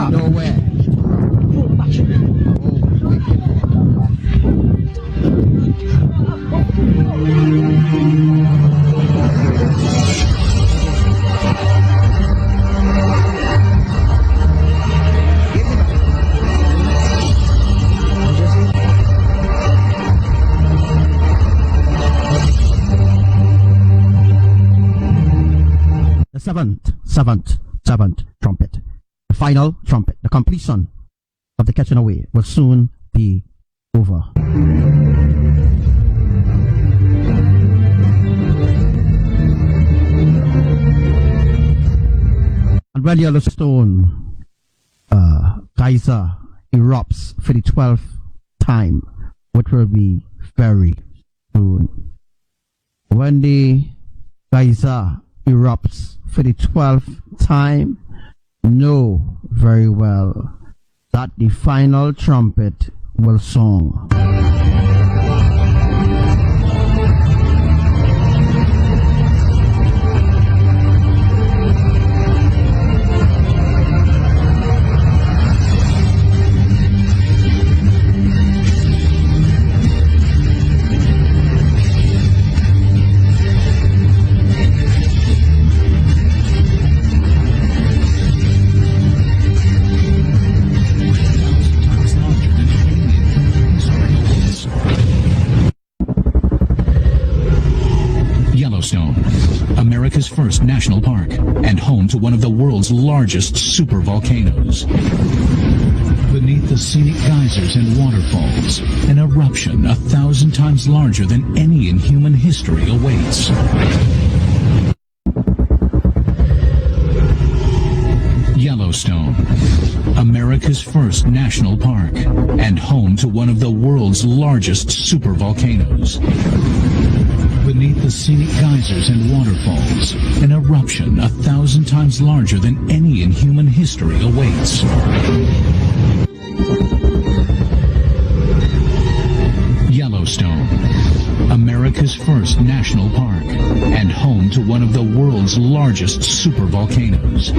up. Nowhere. Oh, wicked The seventh trumpet, the final trumpet, the completion of the catching away will soon be over. And when Yellowstone geyser erupts for the 12th time, which will be very soon. When the geyser erupts for the 12th time, know very well that the final trumpet will song. America's first national park and home to one of the world's largest supervolcanoes. Beneath the scenic geysers and waterfalls, an eruption 1,000 times larger than any in human history awaits. Yellowstone, America's first national park and home to one of the world's largest supervolcanoes. Beneath the scenic geysers and waterfalls, an eruption 1,000 times larger than any in human history awaits. Yellowstone, America's first national park and home to one of the world's largest supervolcanoes.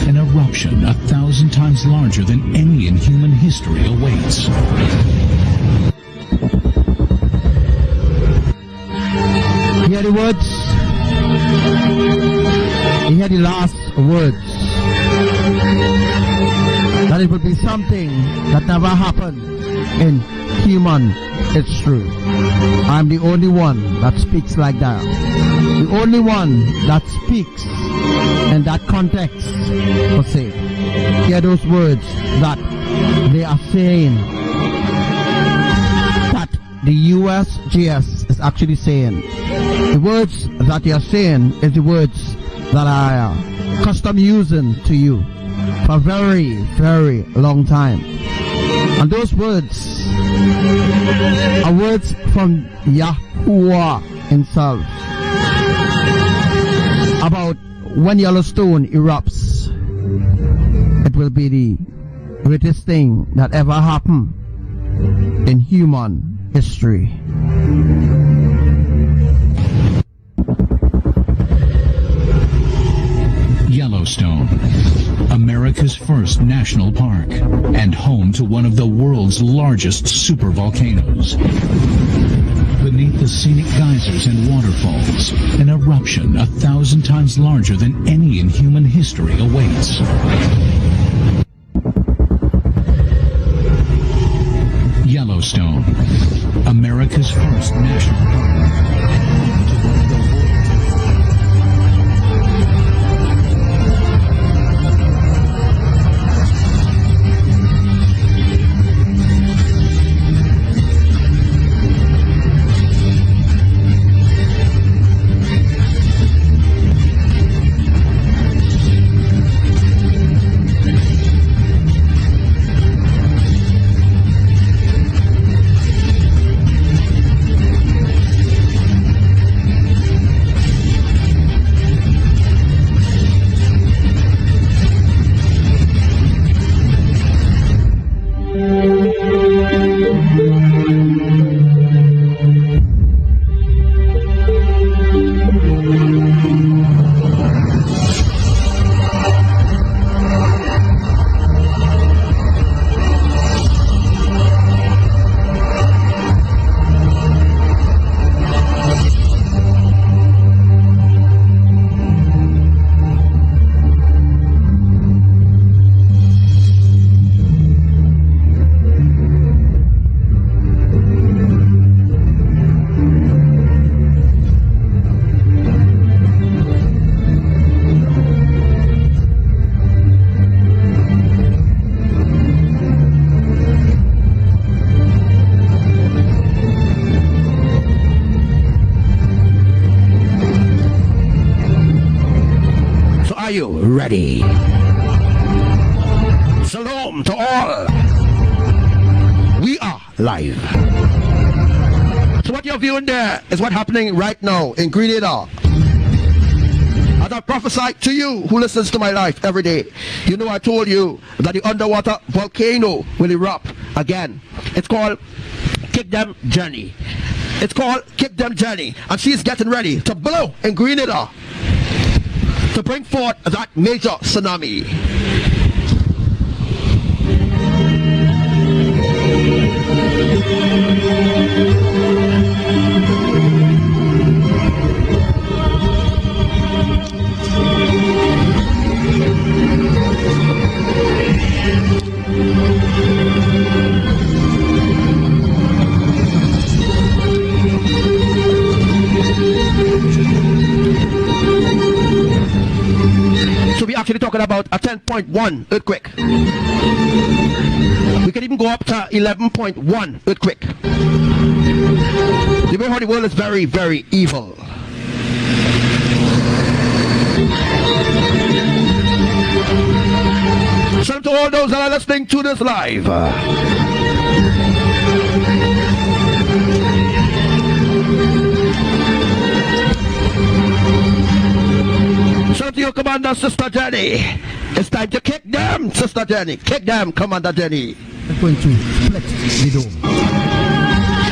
An eruption 1,000 times larger than any in human history awaits. Hear the words. You hear the last words. That it will be something that never happened in human history. I'm the only one that speaks like that. The only one that speaks in that context for say. Hear those words that they are saying, that the USGS is actually saying. The words that they are saying is the words that I am custom using to you for a very, very long time. And those words are words from Yahuwah himself about when Yellowstone erupts. It will be the greatest thing that ever happened in human history. Yellowstone, America's first national park and home to one of the world's largest supervolcanoes. Beneath the scenic geysers and waterfalls, an eruption 1,000 times larger than any in human history awaits. Yellowstone, America's first national park. Are you ready? Shalom to all. We are live. So what you're viewing there is what's happening right now in Grenada. As I prophesied to you who listens to my life every day, you know I told you that the underwater volcano will erupt again. It's called Kick Them Jenny. It's called Kick Them Jenny. And she's getting ready to blow in Grenada to bring forth that major tsunami. So we're actually talking about a 10.1 earthquake. We can even go up to 11.1 earthquake. The way how the world is very, very evil. Shout out to all those that are listening to this live. Shout out to your commander, Sister Jenny. It's time to kick them, Sister Jenny. Kick them, Commander Jenny. I'm going to split the dome.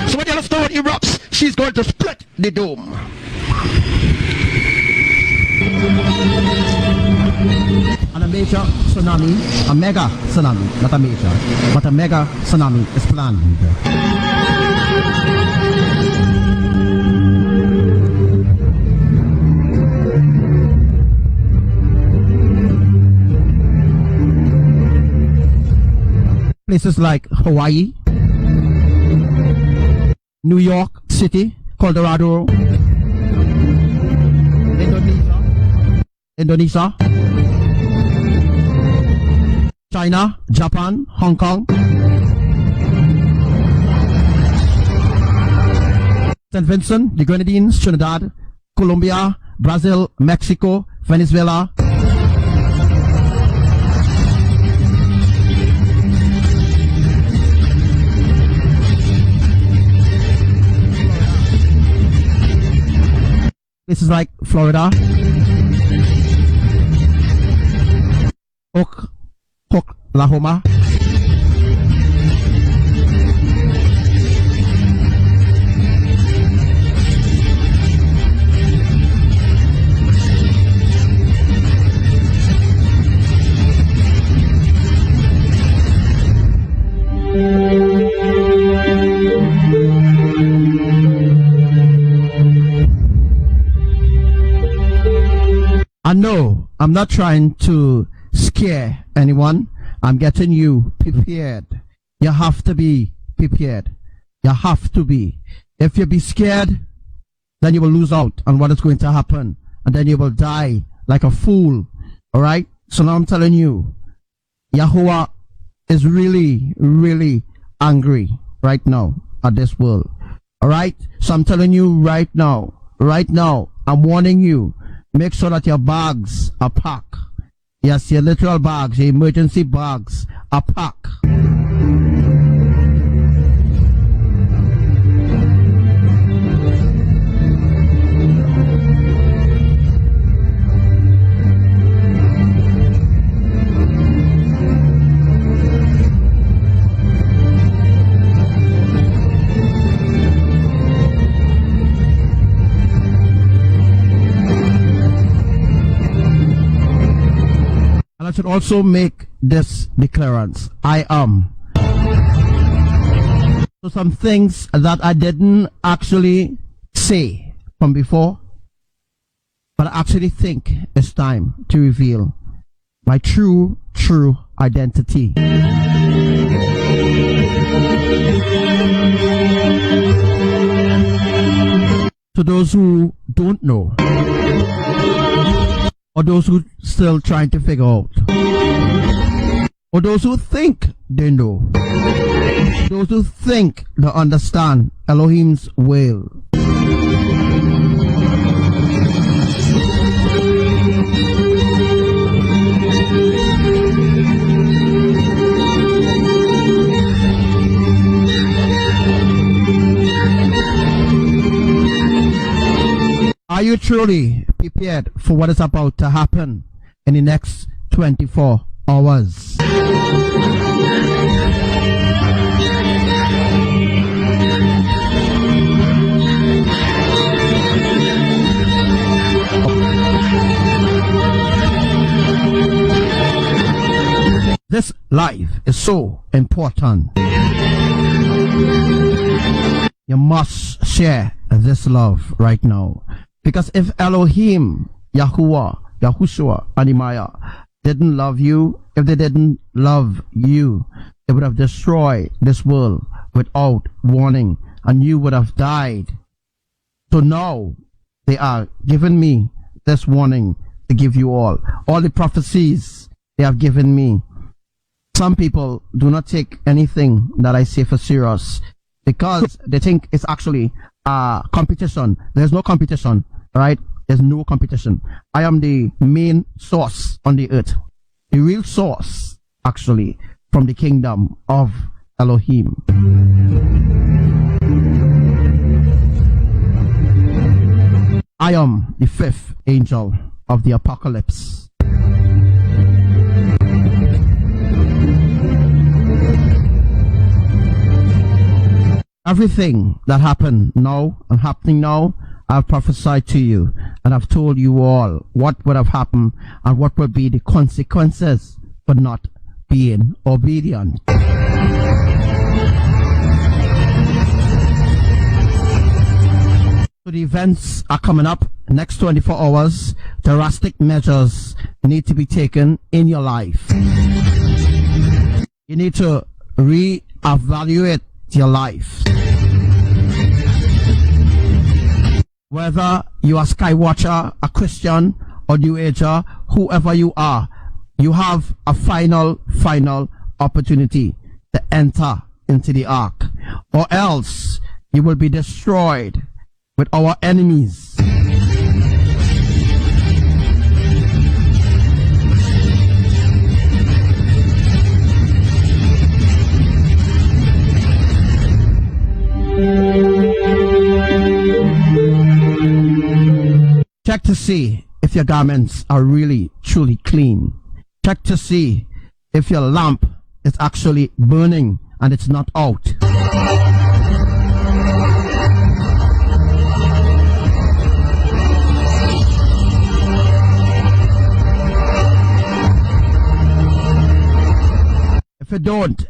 So when the stone erupts, she's going to split the dome. And a major tsunami, a mega tsunami, not a major, but a mega tsunami is planned. Places like Hawaii, New York City, Colorado, Indonesia, China, Japan, Hong Kong, St. Vincent, the Grenadines, Trinidad, Colombia, Brazil, Mexico, Venezuela, places like Florida, Oklahoma, and no, I'm not trying to scare anyone. I'm getting you prepared. You have to be prepared. You have to be. If you be scared, then you will lose out on what is going to happen. And then you will die like a fool. Alright? So now I'm telling you, Yahuwah is really, really angry right now at this world. Alright? So I'm telling you right now, I'm warning you, make sure that your bags are packed. Yes, your literal bags, your emergency bags are packed. And I should also make this declarance. I am. So some things that I didn't actually say from before, but I actually think it's time to reveal my true identity. To those who don't know, or those who still trying to figure out, or those who think they know, those who think they understand Elohim's will. truly prepared for what is about to happen in the next 24 hours. This life is so important. You must share this love right now. Because if Elohim, YAHUWAH, YAHUSHUA, and Maya didn't love you, if they didn't love you, they would have destroyed this world without warning, and you would have died. So now they are giving me this warning to give you all the prophecies they have given me. Some people do not take anything that I say for serious because they think it's actually a competition. There's no competition, right? There's no competition. I am the main source on the earth, the real source, actually, from the kingdom of Elohim. I am the fifth angel of the apocalypse. Everything that happened now and happening now, I've prophesied to you, and I've told you all what would have happened and what would be the consequences for not being obedient. So the events are coming up next 24 hours. Drastic measures need to be taken in your life. You need to re-evaluate your life. Whether you are Skywatcher, a Christian, or New Ager, whoever you are, you have a final opportunity to enter into the ark, or else you will be destroyed with our enemies. Check to see if your garments are really truly clean. Check to see if your lamp is actually burning and it's not out. If you don't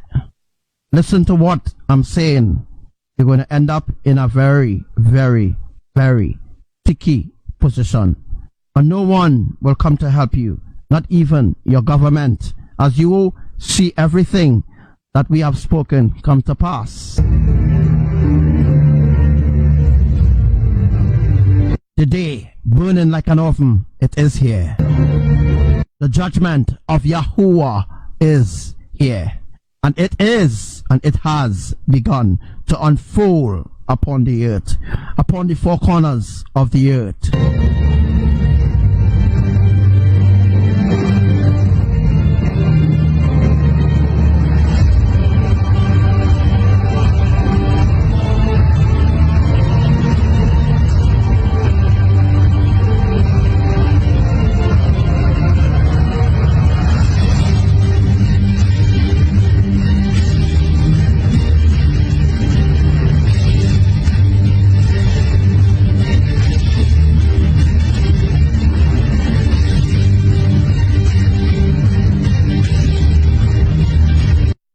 listen to what I'm saying, you're going to end up in a very sticky position, and no one will come to help you, not even your government, as you will see everything that we have spoken come to pass. The day burning like an oven, it is here. The judgment of Yahuwah is here, and it is, and it has begun to unfold upon the earth, upon the four corners of the earth.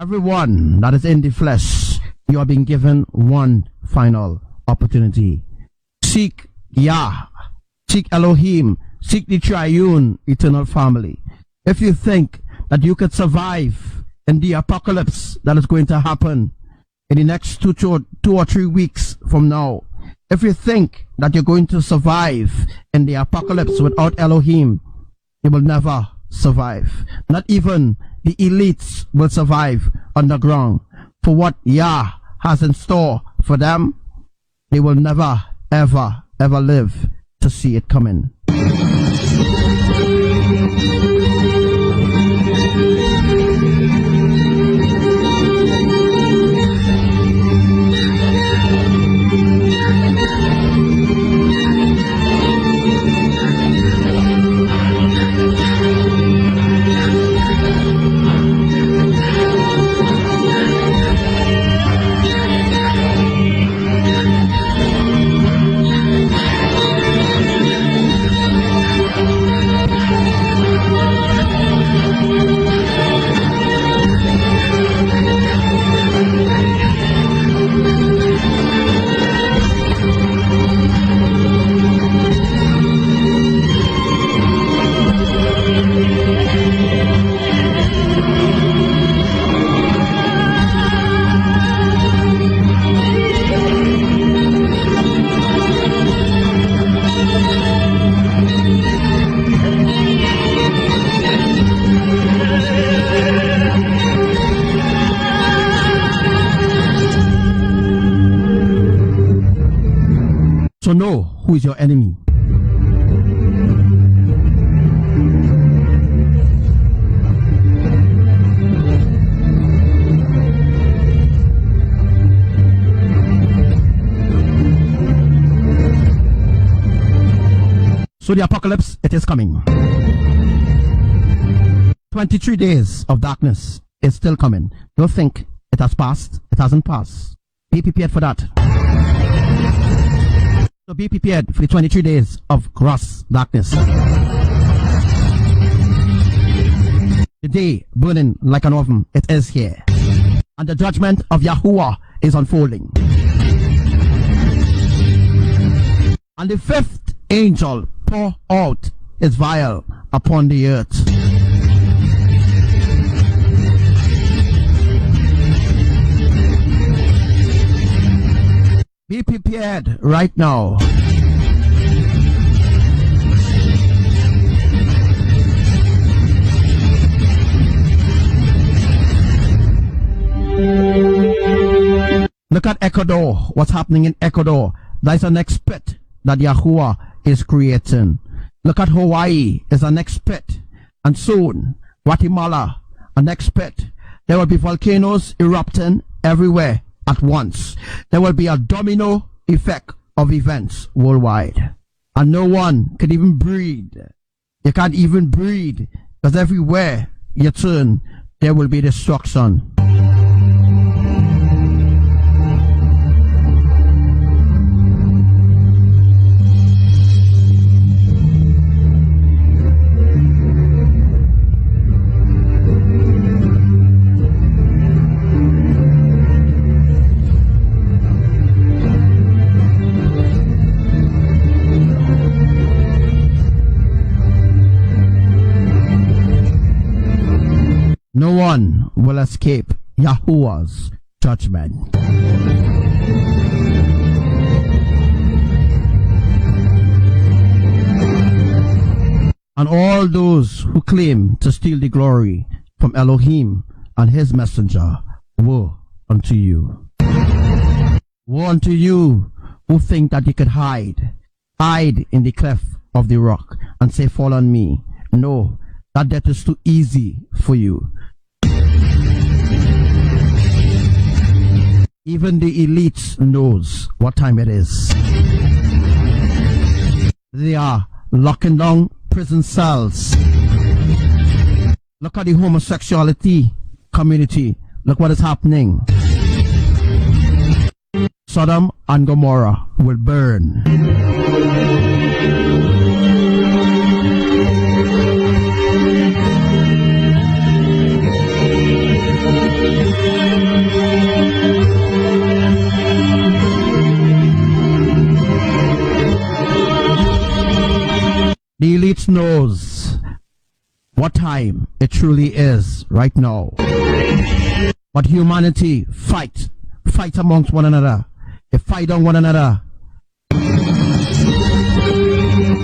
Everyone that is in the flesh, you are being given one final opportunity. Seek Yah, seek Elohim, seek the triune eternal family. If you think that you could survive in the apocalypse that is going to happen in the next 2 or 3 weeks from now, if you think that you're going to survive in the apocalypse without Elohim, you will never survive. Not even the elites will survive underground. For what Yah has in store for them, they will never, ever live to see it coming. So know who is your enemy. So the apocalypse, it is coming. 23 days of darkness is still coming. Don't think it has passed. It hasn't passed. Be prepared for that. So be prepared for the 23 days of gross darkness. The day burning like an oven, it is here. And the judgment of Yahuwah is unfolding. And the fifth angel pour out his vial upon the earth. Be prepared right now. Look at Ecuador. What's happening in Ecuador? That's the next pit that Yahuwah is creating. Look at Hawaii is the next pit. And soon, Guatemala, a next pit. There will be volcanoes erupting everywhere at once. There will be a domino effect of events worldwide. And no one can even breathe. You can't even breathe, because everywhere you turn, there will be destruction. No one will escape Yahuwah's judgment. And all those who claim to steal the glory from Elohim and his messenger, woe unto you. Woe unto you who think that you could hide in the cleft of the rock and say, fall on me. No, that is too easy for you. Even the elites knows what time it is. They are locking down prison cells. Look at the homosexuality community. Look what is happening. Sodom and Gomorrah will burn. The elite knows what time it truly is right now. But humanity fight amongst one another. They fight on one another.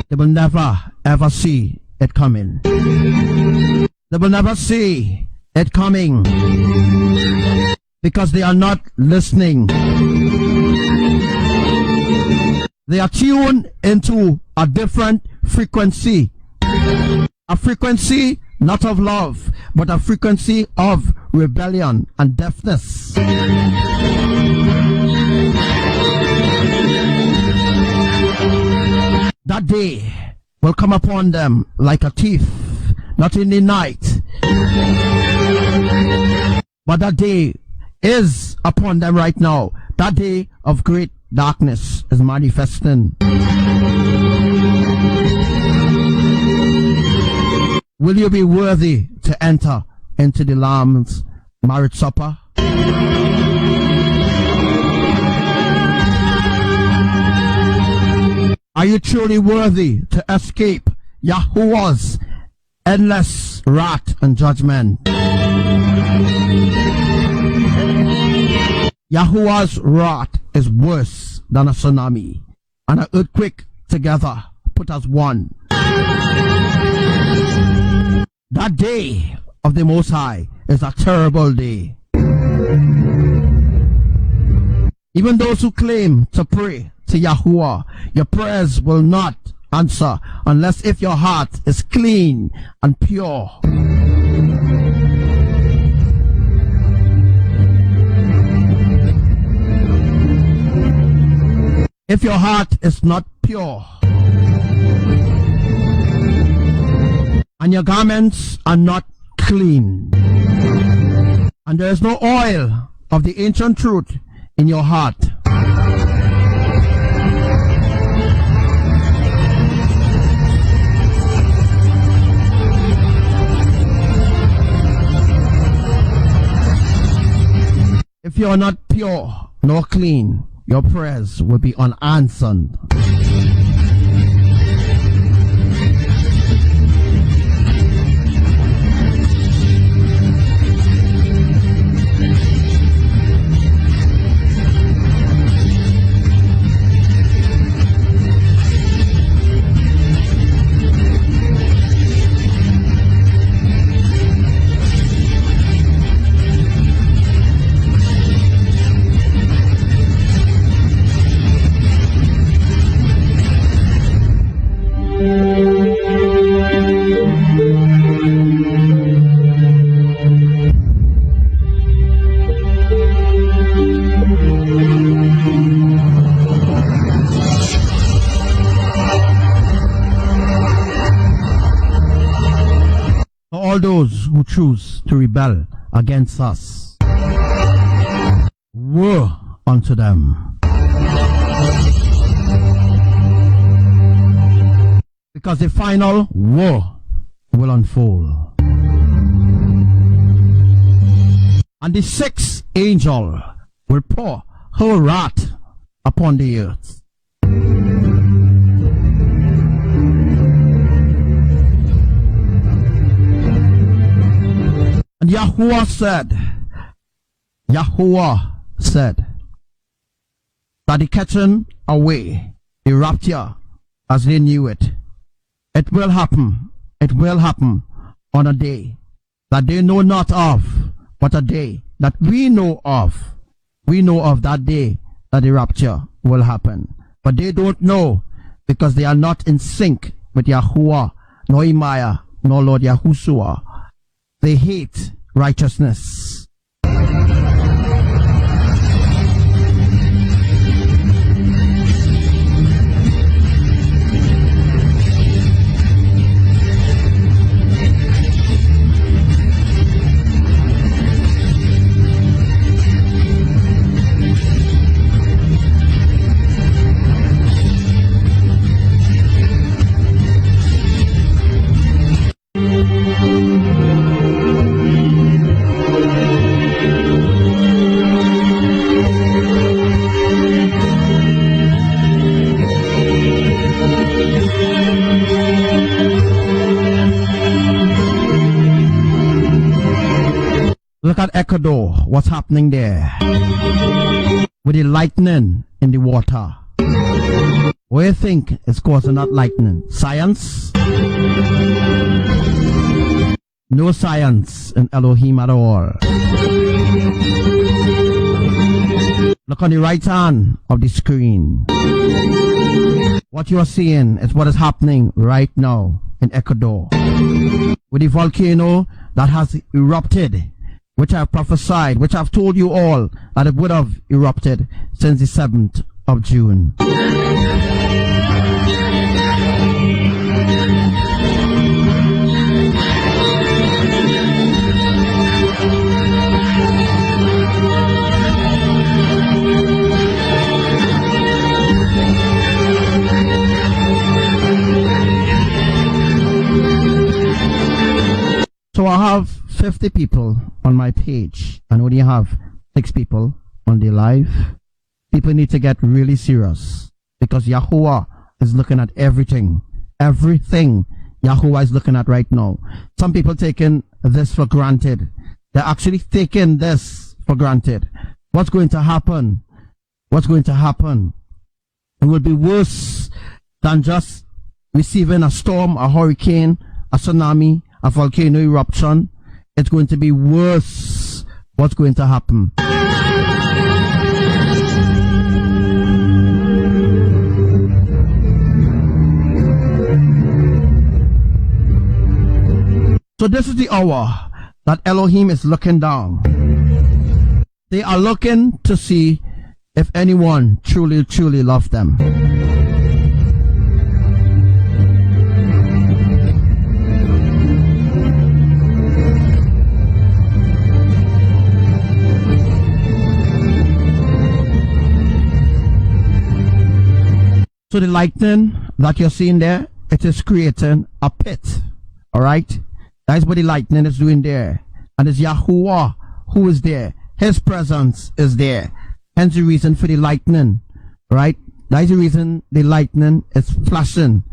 They will never ever see it coming. They will never see it coming because they are not listening. They are tuned into a different frequency. A frequency not of love, but a frequency of rebellion and deafness. That day will come upon them like a thief, not in the night, but that day is upon them right now. That day of great darkness is manifesting. Will you be worthy to enter into the Lamb's marriage supper? Are you truly worthy to escape Yahuwah's endless wrath and judgment? Yahuwah's wrath is worse than a tsunami, and an earthquake together put as one. That day of the Most High is a terrible day. Even those who claim to pray to Yahuwah, your prayers will not answer unless if your heart is clean and pure. If your heart is not pure and your garments are not clean and there is no oil of the ancient truth in your heart, if you are not pure nor clean, your prayers will be unanswered. All those who choose to rebel against us, woe unto them. Because the final woe will unfold. And the sixth angel will pour her wrath upon the earth. And Yahuwah said that the catching away, the rapture as they knew it, it will happen on a day that they know not of, but a day that we know of. We know of that day that the rapture will happen. But they don't know because they are not in sync with Yahuwah, nor Imaya, nor Lord YAHUSHUA. They hate righteousness. Look at Ecuador, what's happening there with the lightning in the water. What do you think is causing that lightning? Science? No science in Elohim at all. Look on the right hand of the screen. What you are seeing is what is happening right now in Ecuador with the volcano that has erupted, which I have prophesied, which I have told you all that it would have erupted since the 7th of June. So I have 50 people on my page and only have 6 people on the live. People need to get really serious because Yahuwah is looking at everything. Everything Yahuwah is looking at right now. Some people taking this for granted. They're actually taking this for granted. What's going to happen? What's going to happen? It will be worse than just receiving a storm, a hurricane, a tsunami, a volcano eruption. It's going to be worse. What's going to happen? So this is the hour that Elohim is looking down. They are looking to see if anyone truly, truly loves them. So the lightning that you're seeing there, it is creating a pit. Alright? That's what the lightning is doing there. And it's Yahuwah who is there. His presence is there. Hence the reason for the lightning. Right? That's the reason the lightning is flashing.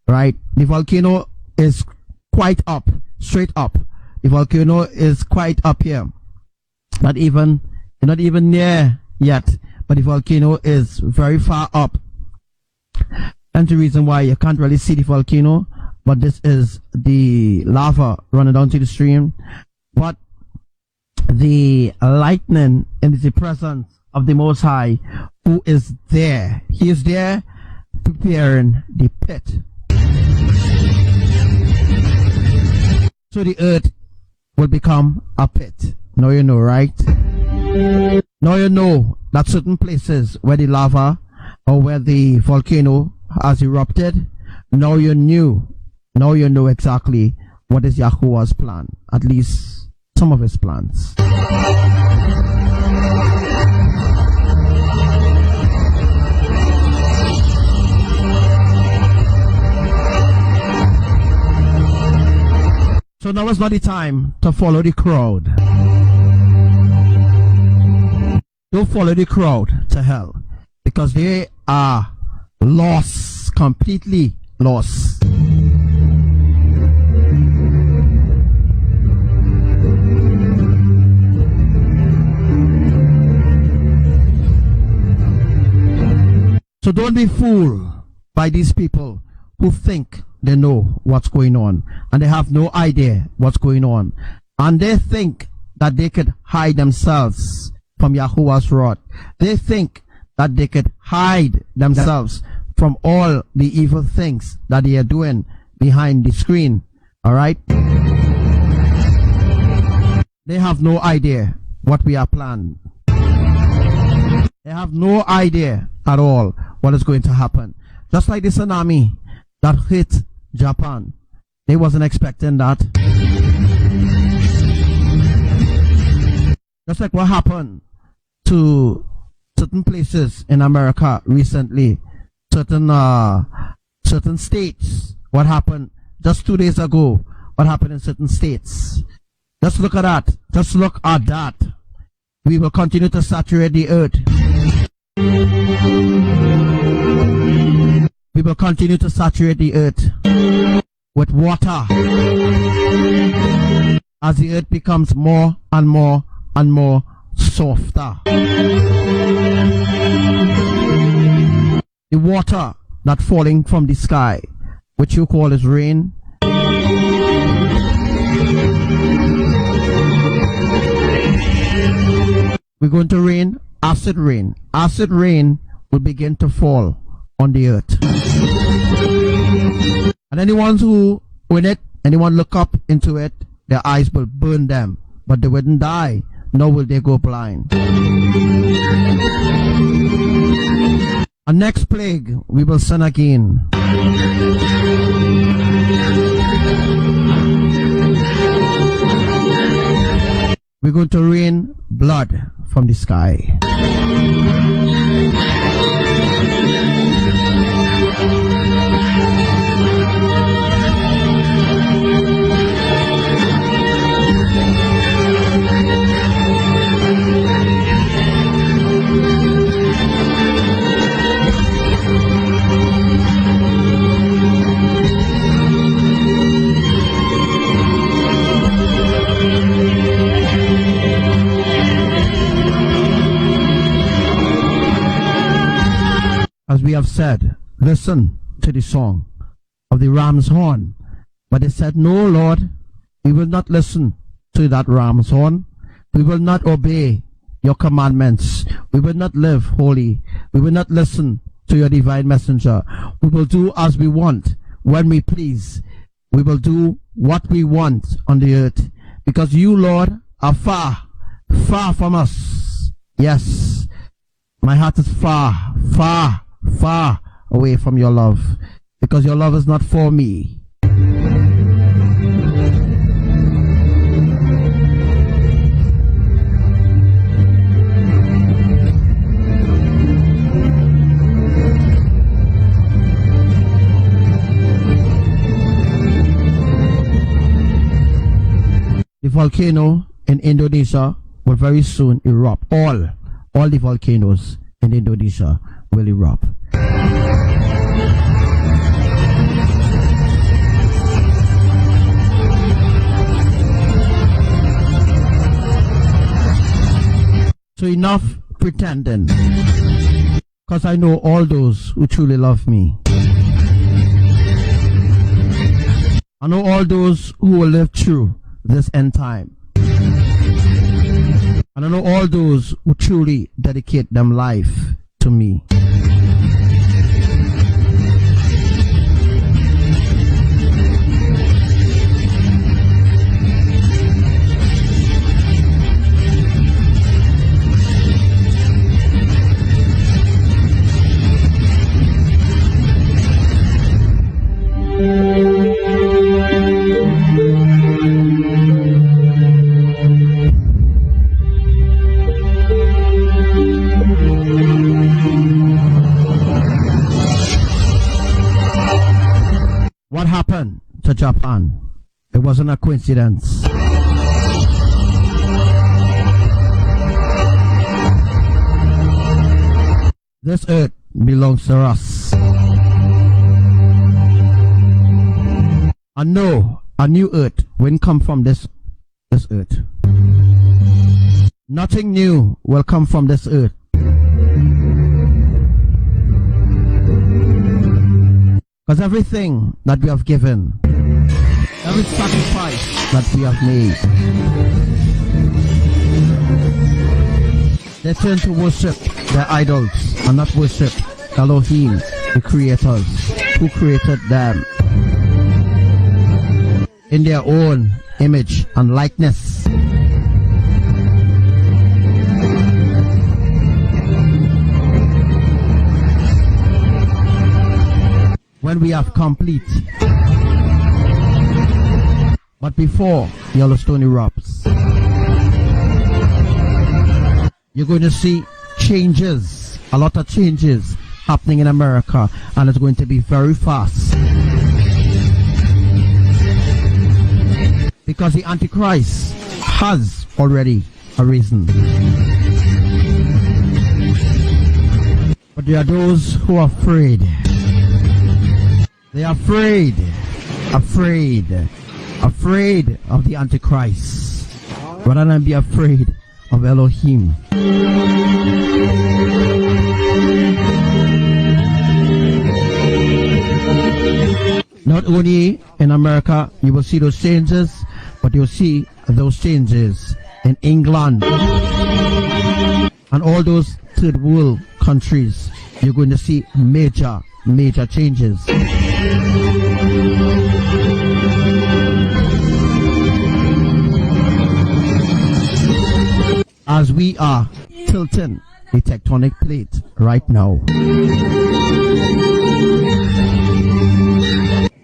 Right? The volcano is quite up. Straight up. The volcano is quite up here. Not even near yet. But the volcano is very far up. And the reason why you can't really see the volcano, but this is the lava running down to the stream. But the lightning is the presence of the Most High, who is there. He is there preparing the pit. So the earth will become a pit. Now you know, right? Now you know that certain places where the lava or where the volcano has erupted, now you know exactly what is Yahuwah's plan, at least some of his plans. So now is not the time to follow the crowd. Don't follow the crowd to hell, because they are lost, completely lost. So don't be fooled by these people who think they know what's going on, and they have no idea what's going on, and they think that they could hide themselves from Yahuwah's wrath. They think that they could hide themselves from all the evil things that they are doing behind the screen. Alright? They have no idea what we are planning. They have no idea at all what is going to happen. Just like the tsunami that hit Japan. They wasn't expecting that. Just like what happened to certain places in America recently, certain states. What happened just 2 days ago? What happened in certain states? Just look at that. Just look at that. We will continue to saturate the earth. We will continue to saturate the earth with water as the earth becomes more and more and more softer. The water that falling from the sky, which you call as rain, we're going to rain acid rain. Acid rain will begin to fall on the earth. And anyone who in it, anyone look up into it, their eyes will burn them, but they wouldn't die, nor will they go blind. And next plague, we will sin again. We're going to rain blood from the sky. As we have said, listen to the song of the ram's horn. But they said, no, Lord, we will not listen to that ram's horn. We will not obey your commandments. We will not live holy. We will not listen to your divine messenger. We will do as we want, when we please. We will do what we want on the earth, because you, Lord, are far, far from us. Yes, my heart is far, far, far away from your love, because your love is not for me. The volcano in Indonesia will very soon erupt. All the volcanoes in Indonesia will erupt. So enough pretending, because I know all those who truly love me. I know all those who will live through this end time. And I know all those who truly dedicate them life to me. What happened to Japan? It wasn't a coincidence. This earth belongs to us. I know a new earth won't come from this earth. Nothing new will come from this earth. Because everything that we have given, every sacrifice that we have made, they turn to worship their idols and not worship Elohim, the creators, who created them in their own image and likeness. When we have complete. But before Yellowstone erupts, you're going to see changes, a lot of changes happening in America, and it's going to be very fast. Because the Antichrist has already arisen. But there are those who are afraid. They are afraid of the Antichrist, rather than be afraid of Elohim. Not only in America, you will see those changes, but you'll see those changes in England and all those third world countries. You're going to see major changes. As we are tilting the tectonic plate right now,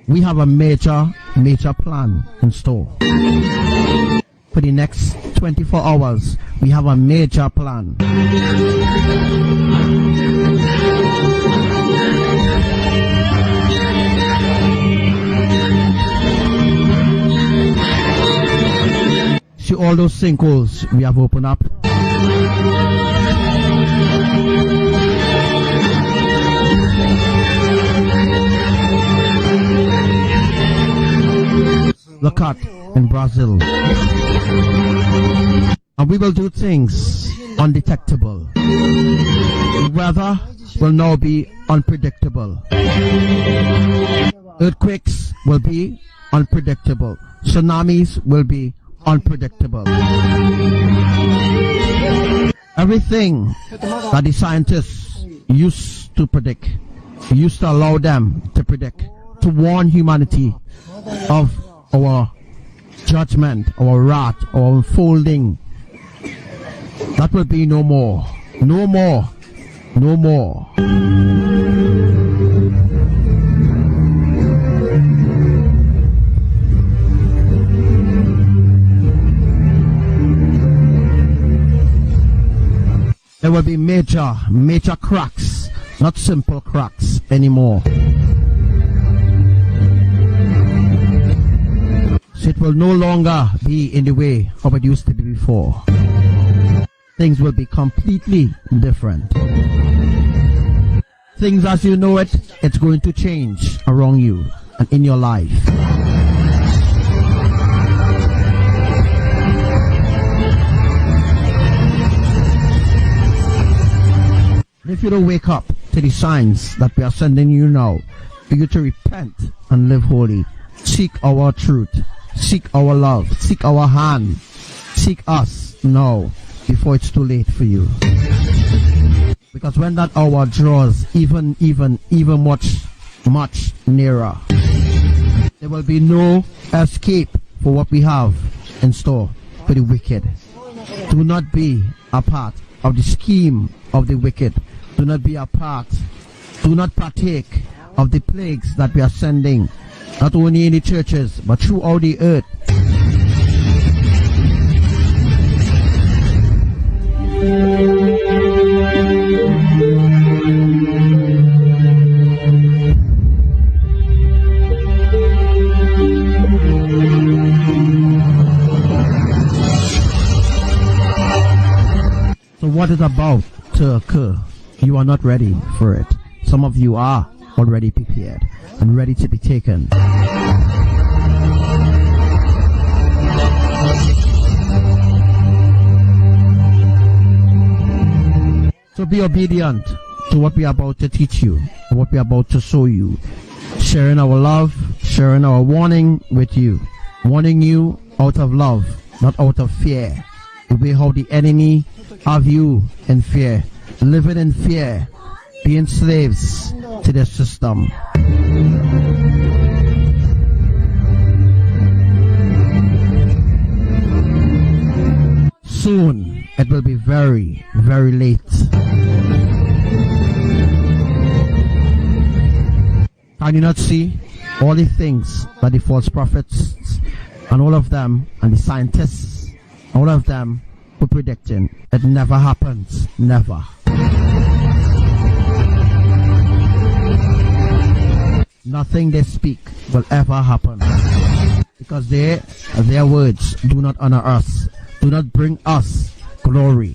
we have a major plan in store. For the next 24 hours, we have a major plan. See all those sinkholes we have opened up. Look at in Brazil. And we will do things undetectable. The weather will now be unpredictable. Earthquakes will be unpredictable. Tsunamis will be unpredictable. Everything that the scientists used to predict, used to allow them to predict, to warn humanity of our judgment, our wrath, our unfolding. That will be no more. No more. No more. There will be major cracks, not simple cracks anymore. So it will no longer be in the way how it used to be before. Things will be completely different. Things as you know it, it's going to change around you and in your life. If you don't wake up to the signs that we are sending you now, for you to repent and live holy, seek our truth, seek our love, seek our hand, seek us now before it's too late for you. Because when that hour draws even much nearer, there will be no escape for what we have in store for the wicked. Do not be a part of the scheme of the wicked. Do not be a part, do not partake of the plagues that we are sending, not only in the churches, but throughout the earth. So what is about to occur? You are not ready for it. Some of you are already prepared and ready to be taken. So be obedient to what we are about to teach you, what we are about to show you. Sharing our love, sharing our warning with you. Warning you out of love, not out of fear. The way how the enemy have you in fear. Living in fear, being slaves to the system. Soon it will be very, very late. Can you not see all the things that the false prophets and all of them and the scientists, all of them were predicting? It never happens. Never. Nothing they speak will ever happen, because their words do not honor us, do not bring us glory,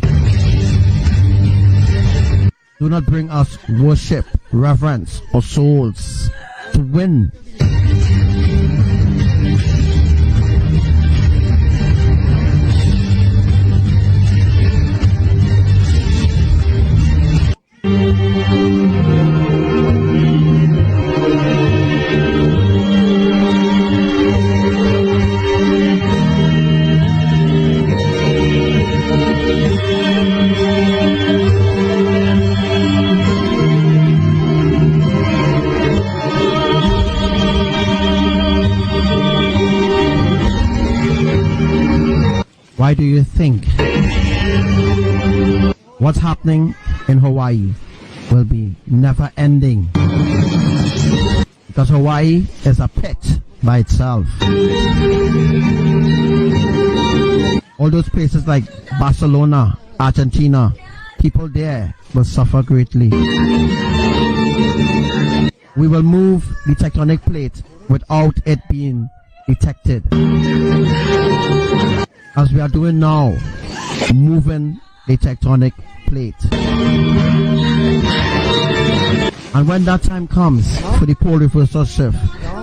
do not bring us worship, reverence, or souls to win. Why do you think what's happening in Hawaii will be never ending? Because Hawaii is a pit by itself. All those places like Barcelona, Argentina, people there will suffer greatly. We will move the tectonic plate without it being detected, as we are doing now, moving the tectonic plate. And when that time comes for the pole reversal shift,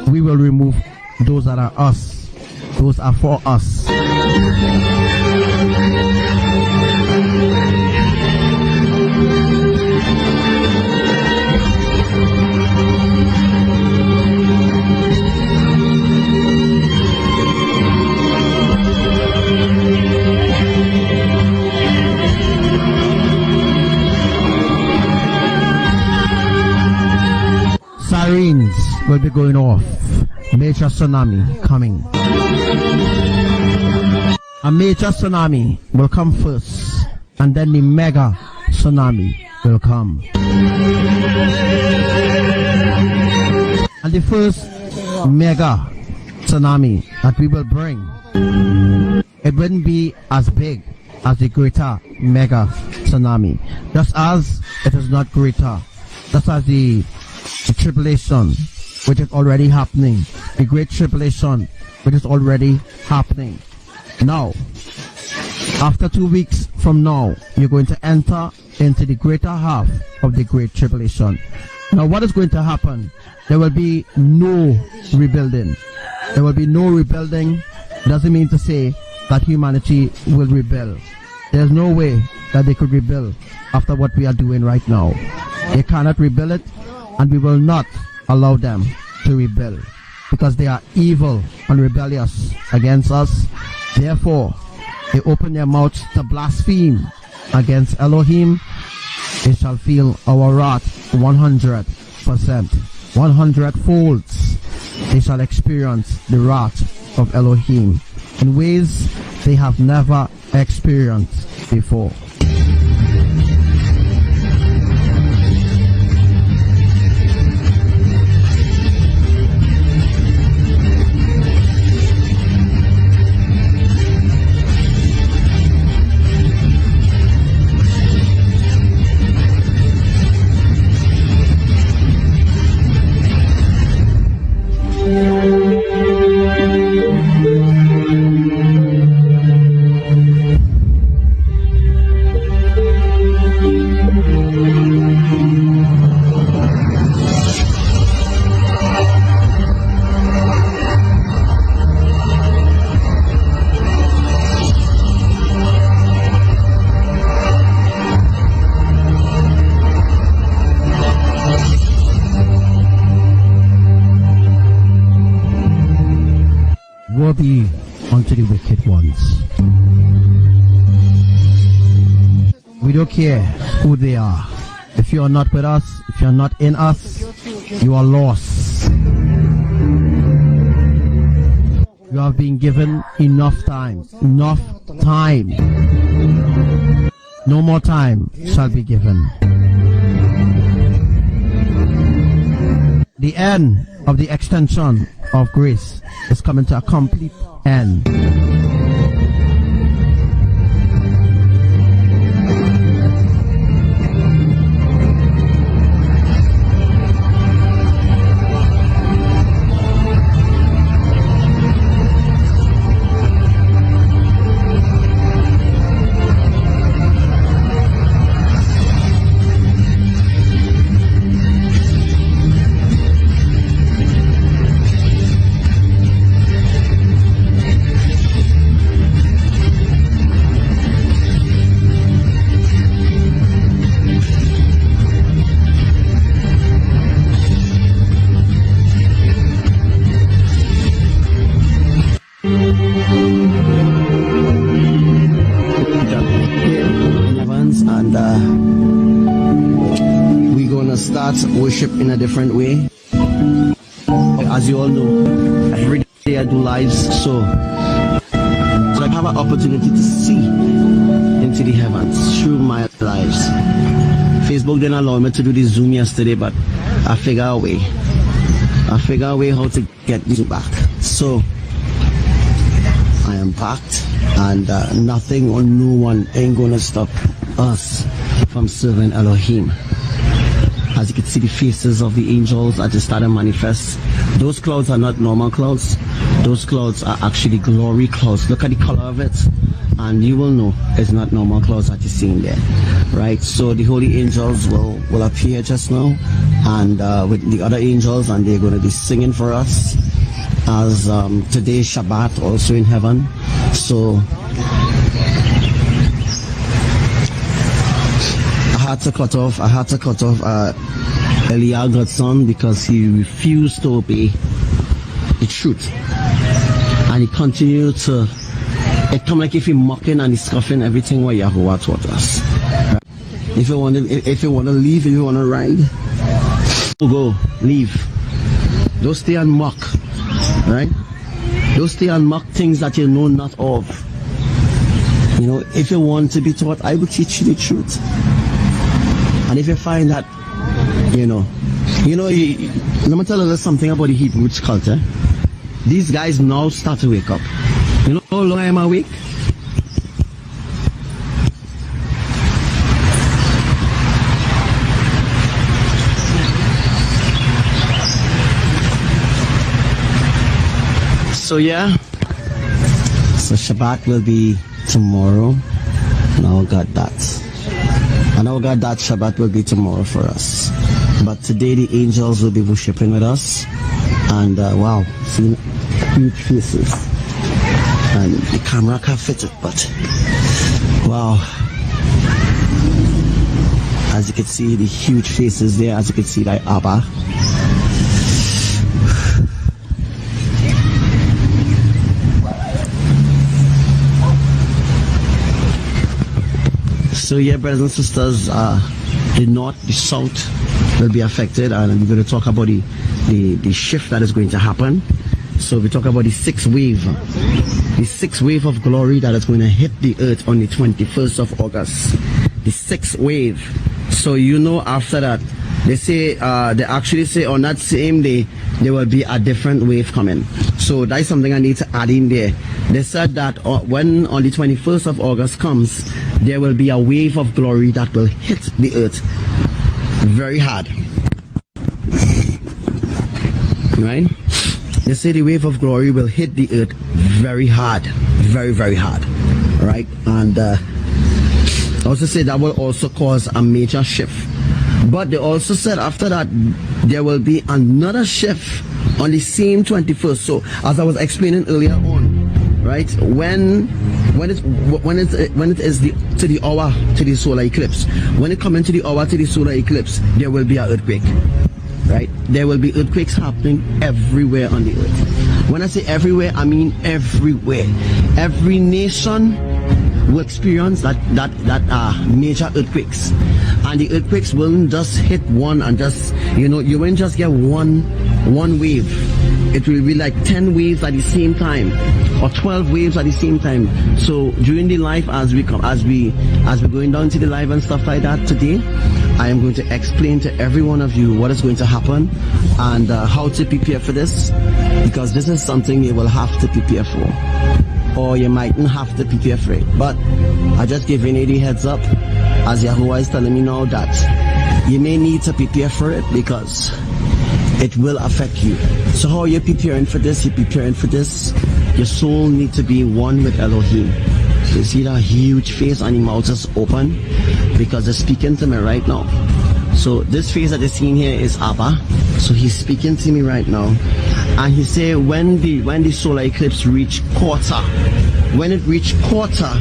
we will remove those that are us. Those are for us. Sirens will be going off. major tsunami coming. A major tsunami will come first, and then the mega tsunami will come. And the first mega tsunami that we will bring, it wouldn't be as big as the greater mega tsunami, just as it is not greater, just as the tribulation which is already happening, the great tribulation which is already happening. Now, after 2 weeks from now, you're going to enter into the greater half of the great tribulation. Now, what is going to happen? There will be no rebuilding. There will be no rebuilding. Doesn't mean to say that humanity will rebuild. There's no way that they could rebuild after what we are doing right now. They cannot rebuild it, and we will not allow them to rebuild, because they are evil and rebellious against us. Therefore, they open their mouths to blaspheme against Elohim. They shall feel our wrath 100%, 100 folds. They shall experience the wrath of Elohim in ways they have never experienced before. Woe be unto the wicked ones. We don't care who they are. If you are not with us, if you are not in us, you are lost. You have been given enough time. Enough time. No more time shall be given. The end of the extension of grace is coming to a complete end. Worship in a different way. As you all know, every day I do lives, so I have an opportunity to see into the heavens through my lives. Facebook didn't allow me to do the Zoom yesterday, but I figure a way how to get this back. So I am packed, and nothing or no one ain't gonna stop us from serving Elohim. As you can see, the faces of the angels are just starting to manifest. Those clouds are not normal clouds. Those clouds are actually glory clouds. Look at the color of it, and you will know it's not normal clouds that you're seeing there, right? So the holy angels will appear just now, and with the other angels, and they're going to be singing for us as today is Shabbat, also in heaven. So I had to cut off Eliyahu, God's son, because he refused to obey the truth, and he continued to. It come like if he mocking and he scoffing everything what Yahuwah taught us. Right? If you want to leave, if you want to ride, go leave. Don't stay and mock right? Don't stay and mock things that you know not of. You know, if you want to be taught, I will teach you the truth. And if you find that, let me tell you something about the Hebrew culture. These guys now start to wake up. You know how long I am awake? So yeah, so Shabbat will be tomorrow. Now got that. And now got that Shabbat will be tomorrow for us. But today the angels will be worshiping with us. And wow, seeing huge faces. And the camera can't fit it, but wow. As you can see, the huge faces there. As you can see, like Abba. So yeah, brothers and sisters, the north, the south will be affected, and we're going to talk about the shift that is going to happen. So we talk about the sixth wave of glory that is going to hit the earth on the 21st of August. The sixth wave. So after that, they actually say on that same day there will be a different wave coming. So that's something I need to add in there. They said that when on the 21st of August comes, there will be a wave of glory that will hit the earth very hard. Right? They say the wave of glory will hit the earth very hard. Very, very hard. Right? And also say that will also cause a major shift. But they also said after that there will be another shift on the same 21st. So as I was explaining earlier on, right, when it is to the hour to the solar eclipse, when it comes into the hour to the solar eclipse, there will be an earthquake. Right? There will be earthquakes happening everywhere on the earth. When I say everywhere, I mean everywhere. Every nation will experience that major earthquakes, and the earthquakes won't just hit one and just you won't just get one wave. It will be like 10 waves at the same time, or 12 waves at the same time. So during the live, as we're going down to the live and stuff like that today, I am going to explain to every one of you what is going to happen and how to prepare for this, because this is something you will have to prepare for, or you mightn't have to prepare for it. But I just giving you the heads up, as Yahuwah is telling me now that you may need to prepare for it because it will affect you. So how are you preparing for this? You're preparing for this. Your soul needs to be one with Elohim. You see that huge face and the mouth is open because it's speaking to me right now. So this face that you're seeing here is Abba. So he's speaking to me right now. And he said when the solar eclipse reach quarter, when it reach quarter,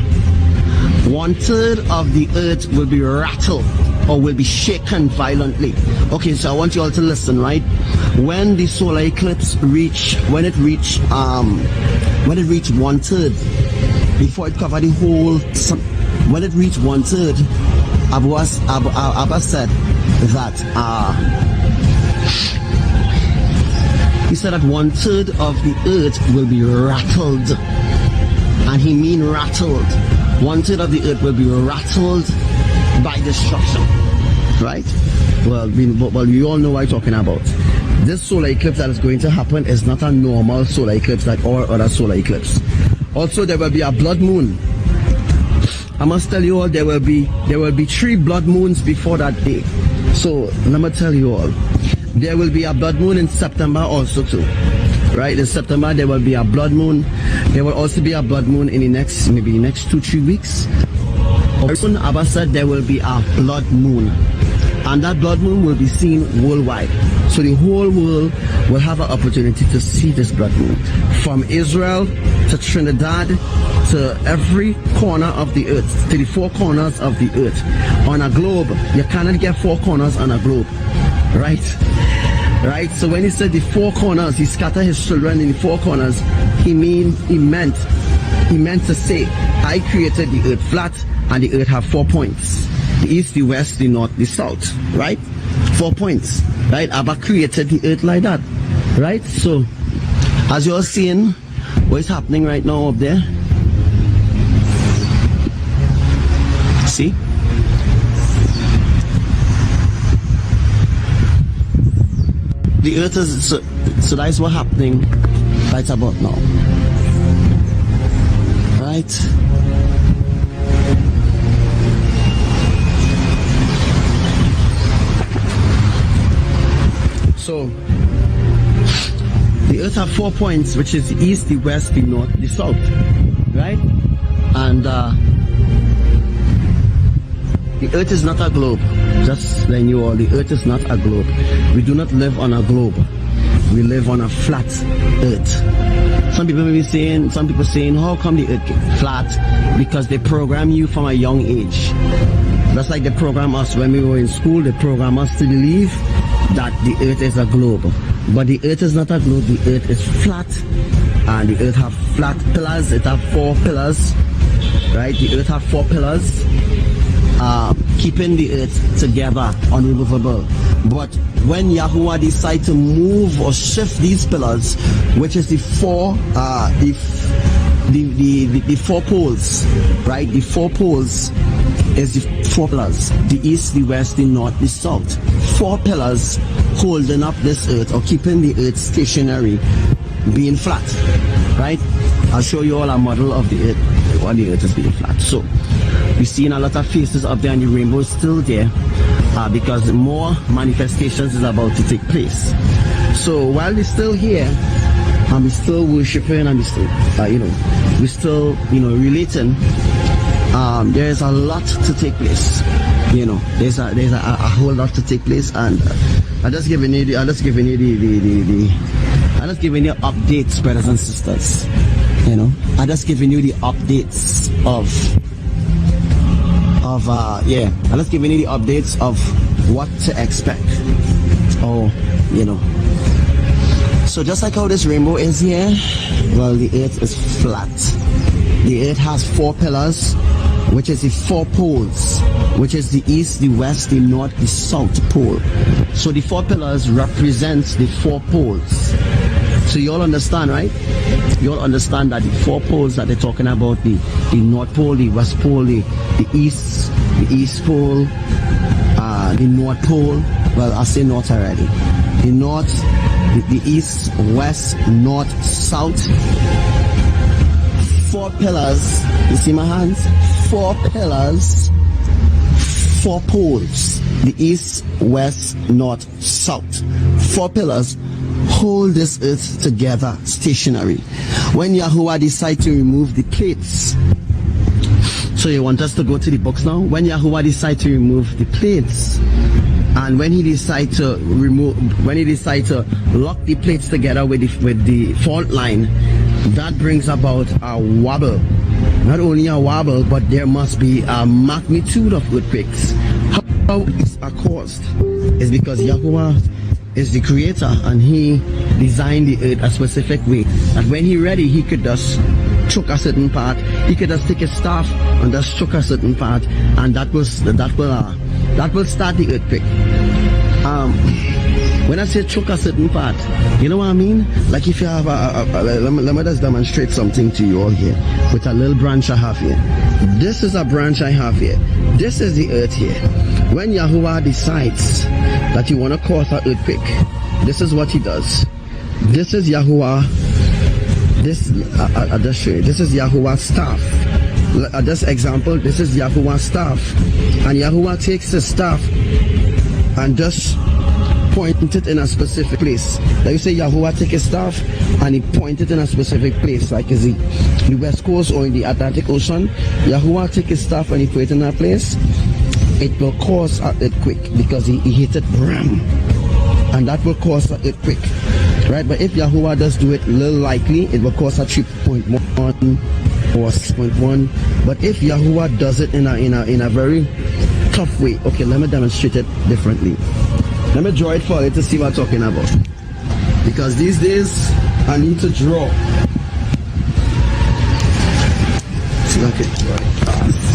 1/3 of the earth will be rattled or will be shaken violently. Okay, so I want you all to listen, right? When the solar eclipse when it reach 1/3, before it cover the whole, when it reach 1/3, Abba said that he said that 1/3 of the earth will be rattled, and he mean rattled. 1/3 of the earth will be rattled by destruction, right? Well, we all know what I'm talking about. This solar eclipse that is going to happen is not a normal solar eclipse like all other solar eclipses. Also, there will be a blood moon. I must tell you all, there will be 3 blood moons before that day. So let me tell you all, there will be a blood moon in September also too. Right? In September there will be a blood moon. There will also be a blood moon in the next 2-3 weeks. Also, Abba said there will be a blood moon, and that blood moon will be seen worldwide. So the whole world will have an opportunity to see this blood moon, from Israel to Trinidad to every corner of the earth, to the 4 corners of the earth. On a globe, you cannot get 4 corners on a globe, right? Right? So when he said the 4 corners, he scattered his children in the 4 corners, he meant to say, I created the earth flat, and the earth have 4 points: the east, the west, the north, the south, right? 4 points, right? Abba created the earth like that, right? So As you're seeing what is happening right now up there, see? The earth is, so that's what's happening right about now. Right? So, the earth have 4 points, which is the east, the west, the north, the south. Right? And the earth is not a globe. Just letting you all, the earth is not a globe. We do not live on a globe. We live on a flat earth. Some people saying, how come the earth get flat? Because they program you from a young age. That's like they program us when we were in school. They program us to believe that the earth is a globe. But the earth is not a globe. The earth is flat. And the earth have flat pillars. It have 4 pillars. Right? The earth have 4 pillars. Keeping the earth together, unremovable. But when Yahuwah decide to move or shift these pillars, which is the 4 poles, right? The 4 poles is the 4 pillars: the east, the west, the north, the south. 4 pillars holding up this earth or keeping the earth stationary, being flat, right? I'll show you all a model of the earth, while the earth is being flat. So we're seeing a lot of faces up there, and the rainbow is still there because more manifestations is about to take place. So while we're still here, and we're still worshiping, and we're still, we're still, relating, there's a lot to take place. There's a whole lot to take place, and I'm just giving you updates, brothers and sisters. I'm just giving you the updates I'm just giving you the updates of what to expect. So just like how this rainbow is here, well, the earth is flat. The earth has 4 pillars, which is the 4 poles, which is the east, the west, the north, the south pole. So the 4 pillars represents the 4 poles. So you all understand, right? You all understand that the 4 poles that they're talking about, the north pole, the west pole, the east pole, the north pole. Well, I say north already. The north, the east, west, north, south. 4 pillars. You see my hands? 4 pillars. 4 poles. The east, west, north, south. 4 pillars hold this earth together, stationary. When Yahuwah decide to remove the plates, so you want us to go to the books now? When Yahuwah decide to remove the plates, and when he decide to lock the plates together with the fault line, that brings about a wobble. Not only a wobble, but there must be a magnitude of earthquakes. How it's caused is because Yahuwah is the creator, and he designed the earth a specific way that when he ready, he could just choke a certain part. He could just take his staff and just choke a certain part, and that will start the earthquake. When I say choke a certain part, you know what I mean? Like if you have let me just demonstrate something to you all here with a little branch I have here. This is a branch I have here. This is the earth here. When Yahuwah decides that you want to cause an earthquake, this is what he does. This is Yahuwah. I'll just show you. This is Yahuwah's staff. This example, this is Yahuwah's staff. And Yahuwah takes the staff and just point it in a specific place. Like you say, Yahuwah take his staff and he point it in a specific place, like is the west coast or in the Atlantic Ocean. Yahuwah take his staff and he put it in that place. It will cause an earthquake because he hit it bram, and that will cause an earthquake, right? But if Yahuwah does do it little likely, it will cause a 3.1 or 6.1. But if Yahuwah does it in a very tough way, okay, let me demonstrate it differently. Let me draw it for you to see what I'm talking about, because these days I need to draw. See, okay, draw it fast.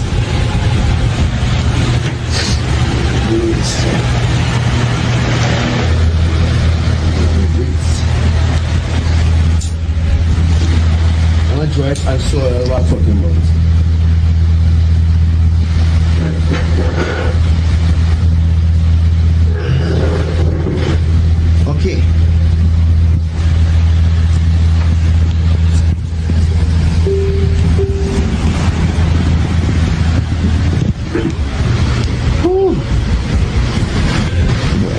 draw it and show you what I'm talking about. Okay.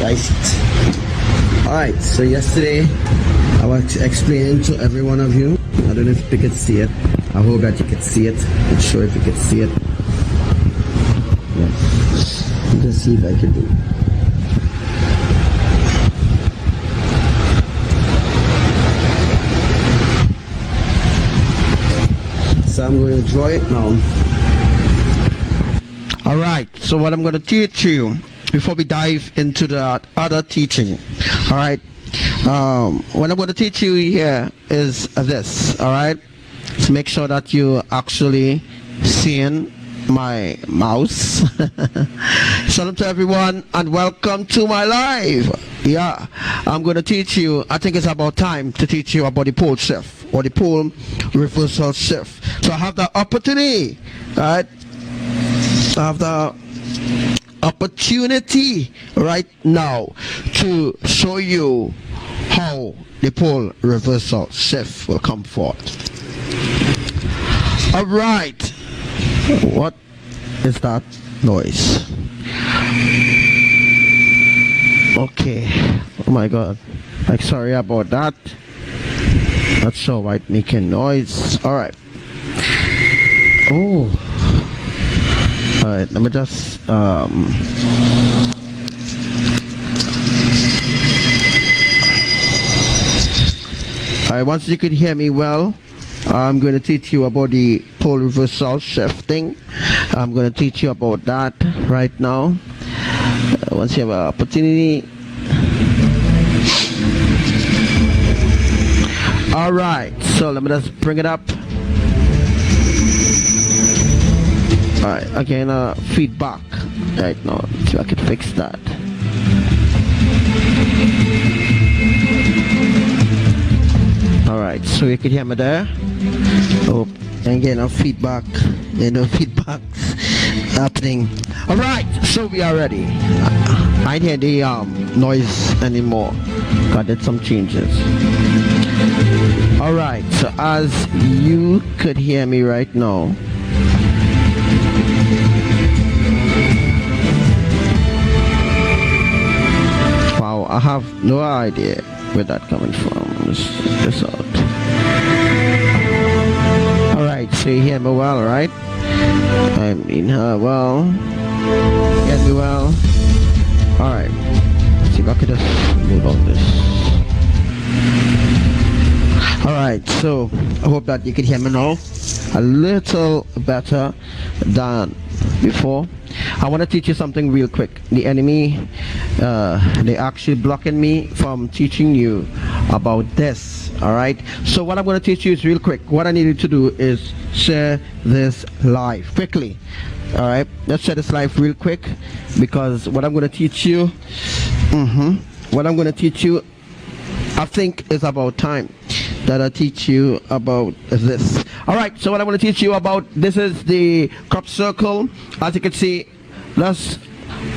I see it. Alright, so yesterday I was explaining to every one of you. I don't know if you could see it. I hope that you could see it. I'm sure if you could see it. Yes. Let's see if I can do it. So I'm going to draw it now. Alright, so what I'm going to teach you before we dive into the other teaching, alright, what I'm going to teach you here is this, alright, so make sure that you actually seeing my mouse. Shalom to everyone and welcome to my live. Yeah, I'm going to teach you, I think it's about time to teach you about the pole shift or the pole reversal shift. So I have the opportunity, alright, I have the opportunity right now to show you how the pole reversal shift will come forth. All right, what is that noise? Okay, oh my god, I'm sorry about that. Not sure why it's making noise. All right. Oh, alright, let me just alright, once you could hear me well, I'm going to teach you about the pole reversal shifting. I'm going to teach you about that right now. Once you have an opportunity. Alright, so let me just bring it up. Alright, again, feedback right now, so I can fix that. Alright, so you can hear me there. Oh, and again, feedback, feedback happening. Alright, so we are ready. I didn't hear the noise anymore. I did some changes. Alright, so as you could hear me right now, wow, I have no idea where that coming from. Let's check this out. Alright, so you hear me well, right? I mean, well, get me well. Alright, let's see if I could just move on this. Alright, so I hope that you can hear me now a little better than before. I want to teach you something real quick. The enemy, they actually blocking me from teaching you about this. Alright, so what I'm going to teach you is real quick. What I need you to do is share this live quickly. Alright, let's share this live real quick, because what I'm going to teach you, what I'm going to teach you, I think is about time that I teach you about this. Alright, so what I'm going to teach you about, this is the crop circle. As you can see, let's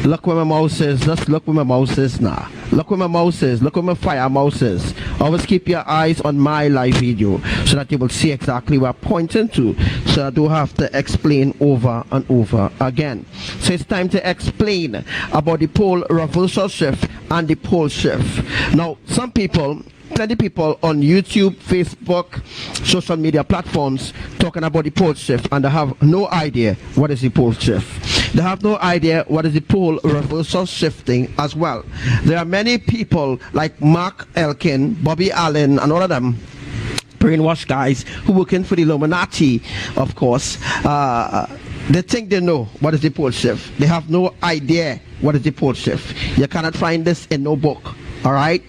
look where my mouse is. Let's look where my mouse is now. Look where my mouse is. Look where my fire mouse is. Always keep your eyes on my live video so that you will see exactly where I'm pointing to, so I don't have to explain over and over again. So it's time to explain about the pole reversal shift and the pole shift. Now, some people, plenty people on YouTube, Facebook, social media platforms talking about the pole shift, and they have no idea what is the pole shift. They have no idea what is the pole reversal shifting as well. There are many people like Mark Elkin, Bobby Allen, and all of them brainwashed guys who working for the Illuminati, of course. They think they know what is the pole shift. They have no idea what is the pole shift. You cannot find this in no book. Alright,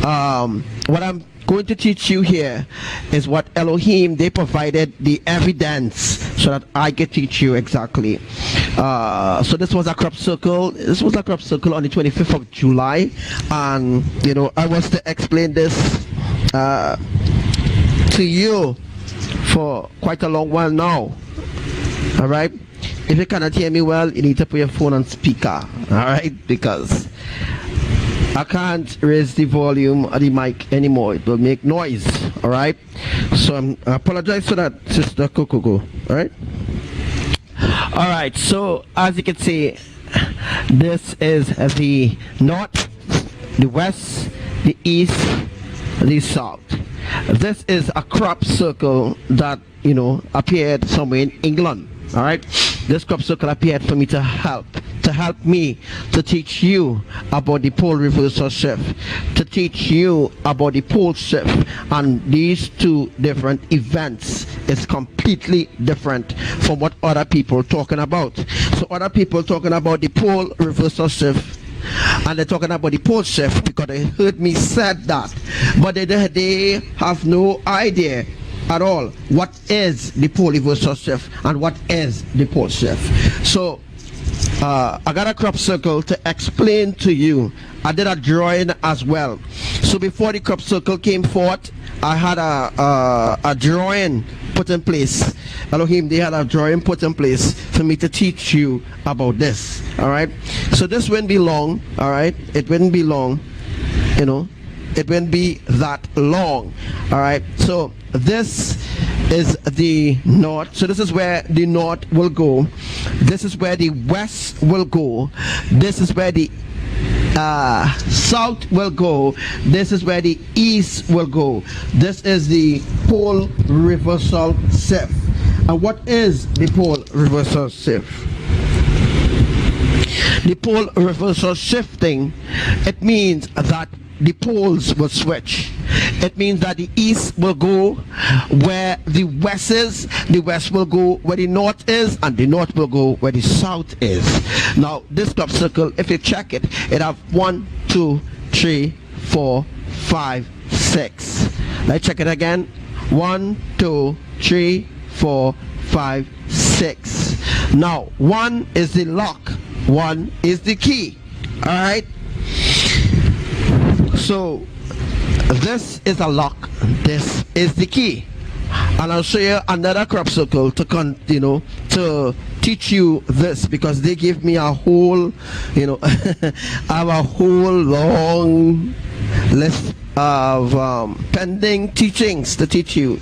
what I'm going to teach you here is what Elohim, they provided the evidence so that I can teach you exactly. So this was a crop circle. This was a crop circle on the 25th of July, and I was to explain this to you for quite a long while now. All right. If you cannot hear me well, you need to put your phone on speaker. All right, because I can't raise the volume of the mic anymore. It will make noise. All right. So I apologize for that, Sister Kokoko. All right. All right. So as you can see, this is the north, the west, the east, the south. This is a crop circle that appeared somewhere in England. All right. This crop circle appeared for me to help me to teach you about the pole reversal shift, to teach you about the pole shift, and these two different events is completely different from what other people talking about. So other people talking about the pole reversal shift, and they're talking about the pole shift because they heard me said that, but they have no idea at all what is the pole reversal shift and what is the pole shift. So I got a crop circle to explain to you. I did a drawing as well. So before the crop circle came forth, I had a drawing put in place. Elohim, they had a drawing put in place for me to teach you about this. All right. So this wouldn't be long. All right. It wouldn't be long. It wouldn't be that long. All right. So this is the north. So this is where the north will go. This is where the west will go. This is where the south will go. This is where the east will go. This is the pole reversal shift. And what is the pole reversal shift? The pole reversal shifting, it means that the poles will switch. It means that the east will go where the west is, the west will go where the north is, and the north will go where the south is. Now this crop circle, if you check it, it have 1, 2, 3, 4, 5, 6. Let's check it again. 1, 2, 3, 4, 5, 6. Now 1 is the lock, 1 is the key. All right. So this is a lock, this is the key, and I'll show you another crop circle to to teach you this, because they give me a whole I have a whole long list of pending teachings to teach you,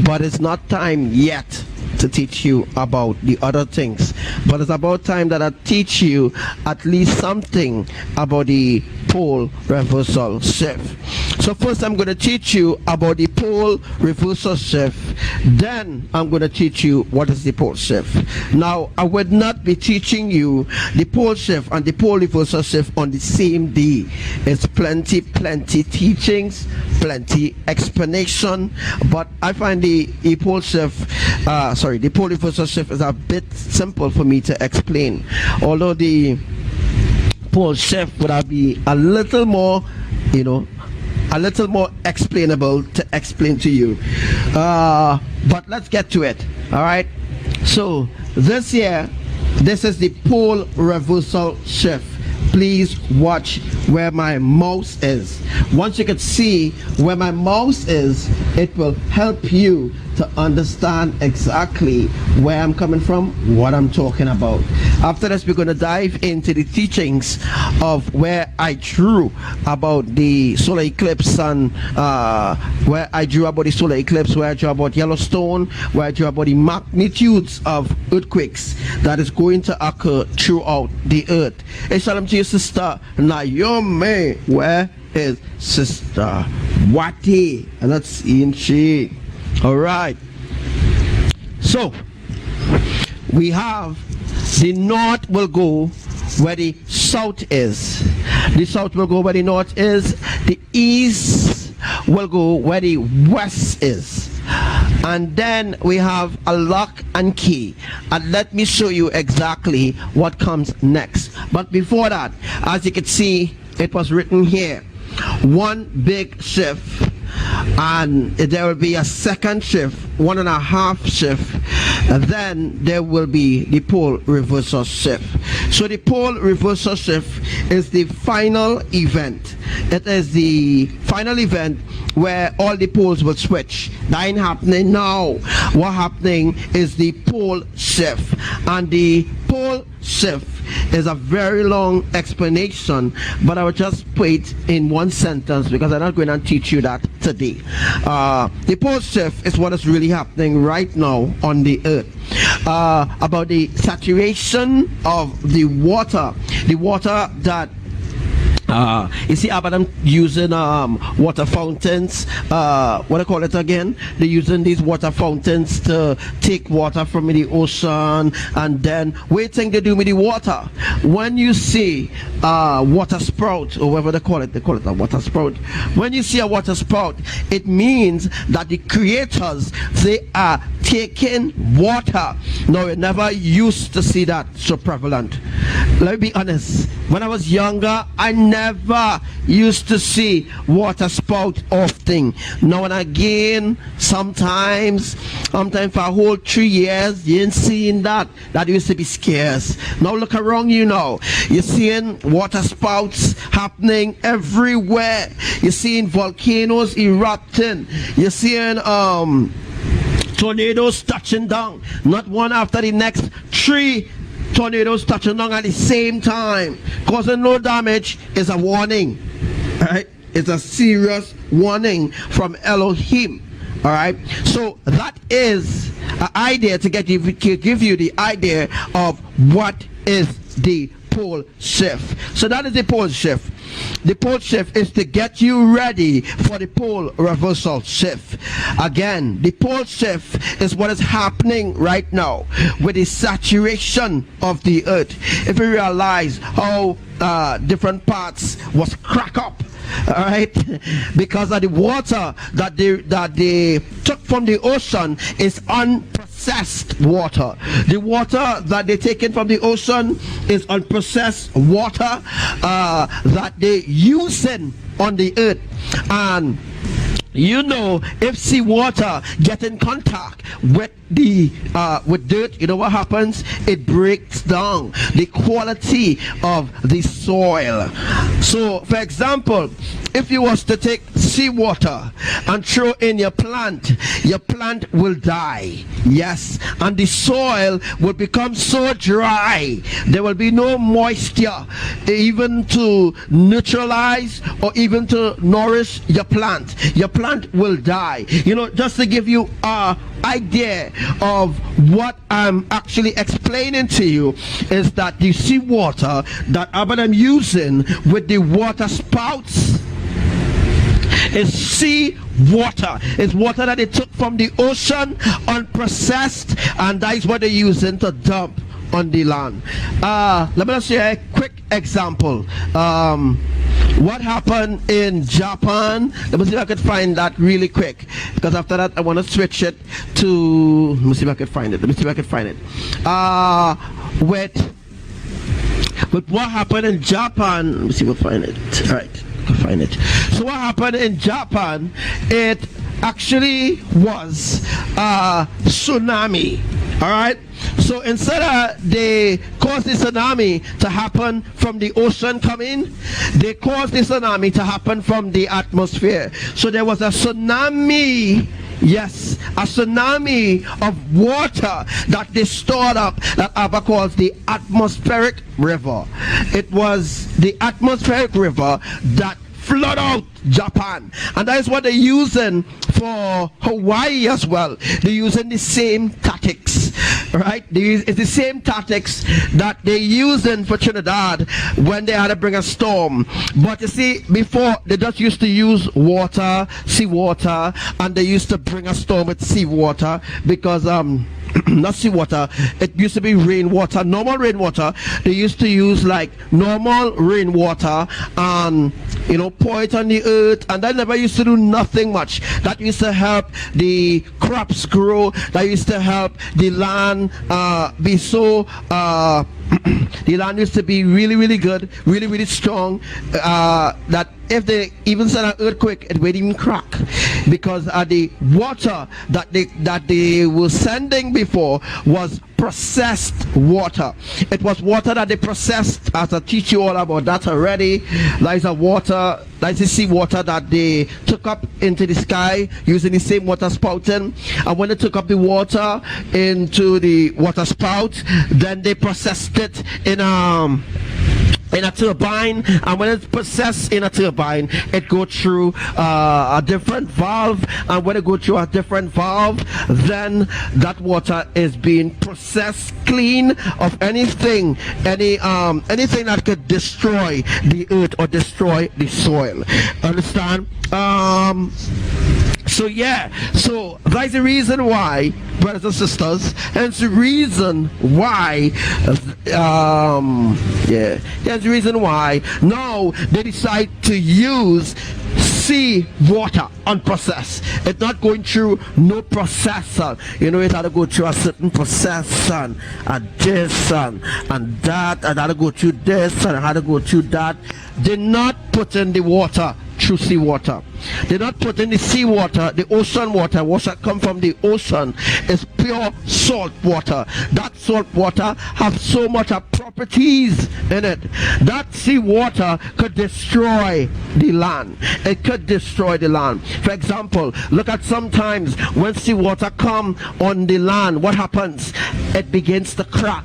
but it's not time yet to teach you about the other things, but it's about time that I teach you at least something about the pole reversal shift. So first I'm going to teach you about the pole reversal shift, then I'm going to teach you what is the pole shift. Now I would not be teaching you the pole shift and the pole reversal shift on the same day. It's plenty teachings, plenty explanation, but I find the pole shift the pole reversal shift is a bit simple for me to explain, although the pole shift would be a little more explainable to explain to you, but let's get to it. All right. So this is the pole reversal shift. Please watch where my mouse is. Once you can see where my mouse is, it will help you to understand exactly where I'm coming from, what I'm talking about. After this, we're going to dive into the teachings of where I drew about the solar eclipse, and where I drew about the solar eclipse, where I drew about Yellowstone, where I drew about the magnitudes of earthquakes that is going to occur throughout the earth. Hey, shalom to your sister Naomi. Where is Sister Wati? And that's seeing she. All right. So we have the north will go where the south is. The south will go where the north is. The east will go where the west is. And then we have a lock and key, and let me show you exactly what comes next. But before that, as you can see, it was written here, one big shift, and there will be a second shift, 1.5 shift, And then there will be the pole reversal shift. So the pole reversal shift is the final event. It is the final event where all the poles will switch. That ain't happening now. What happening is the pole shift. And the pole shift is a very long explanation, but I will just put it in one sentence because I'm not going to teach you that today. The pole shift is what is really happening right now on the earth. About the saturation of the water that you see, I'm using water fountains. What I call it again? They're using these water fountains to take water from the ocean, and then waiting to do with the water. When you see water sprout, or whatever they call it a water sprout. When you see a water sprout, it means that the creators, they are taking water. No, we never used to see that so prevalent. Let me be honest. When I was younger, I never used to see water spout often. Now and again, sometimes for a whole 3 years, you ain't seeing that. That used to be scarce. Now look around you now. You're seeing water spouts happening everywhere. You're seeing volcanoes erupting. You're seeing tornadoes touching down. Not one after the next. 3 tornadoes touching down at the same time, causing no damage. Is a warning. All right, it's a serious warning from Elohim. All right, so that is an idea to give you the idea of what is the pole shift. So that is the pole shift. The pole shift is to get you ready for the pole reversal shift. Again, the pole shift is what is happening right now with the saturation of the earth. If you realize how different parts was crack up, all right, because of the water that they took from the ocean is unprocessed water. The water that they taken from the ocean is unprocessed water that they using on the earth. And you know, if seawater get in contact with the with dirt, you know what happens? It breaks down the quality of the soil. So for example, if you was to take seawater and throw in your plant will die. Yes, and the soil will become so dry, there will be no moisture even to neutralize or even to nourish your plant. Your plant will die. You know, just to give you a idea of what I'm actually explaining to you, is that the seawater that I'm using with the water spouts is sea water. It's water that they took from the ocean, unprocessed, and that is what they're using to dump on the land. Let me just share a quick example. What happened in Japan? Let me see if I could find that really quick, because after that I want to switch it to, let me see if I could find it. With what happened in Japan, let me see if we'll find it. All right, I'll find it. So what happened in Japan, it actually was a tsunami. All right, so instead of they caused the tsunami to happen from the ocean coming, they caused the tsunami to happen from the atmosphere. So there was a tsunami. Yes, a tsunami of water that they stored up, that Abba calls the atmospheric river. It was the atmospheric river that flood out Japan, and that is what they're using for Hawaii as well. They're using the same tactics, right? It's the same tactics that they're using for Trinidad when they had to bring a storm. But you see, before they just used to use water, seawater, and they used to bring a storm with seawater because not seawater, it used to be rainwater, normal rainwater. They used to use like normal rainwater and, you know, pour it on the earth, and that never used to do nothing much. That used to help the crops grow, that used to help the land be so The land used to be really, really good, really, really strong. That if they even send an earthquake, it wouldn't even crack, because the water that they were sending before was processed water. It was water that they processed, as I teach you all about that already. There's the sea water that they took up into the sky using the same water spouting, and when they took up the water into the water spout, then they processed it in a turbine, and when it's processed in a turbine, it go through a different valve, and when it go through a different valve, then that water is being processed clean of anything that could destroy the earth or destroy the soil. Understand? So that's the reason why, brothers and sisters, and the reason why that's the reason why now they decide to use sea water unprocessed. It's not going through no processor. You know, it had to go through a certain processor and this and that, and had to go through this and had to go through that. They not put in the water through sea water. They not put in the sea water, the ocean water. Water come from the ocean is pure salt water. That salt water have so much of properties in it. That sea water could destroy the land. It could destroy the land. For example, look at sometimes when sea water come on the land, what happens? It begins to crack.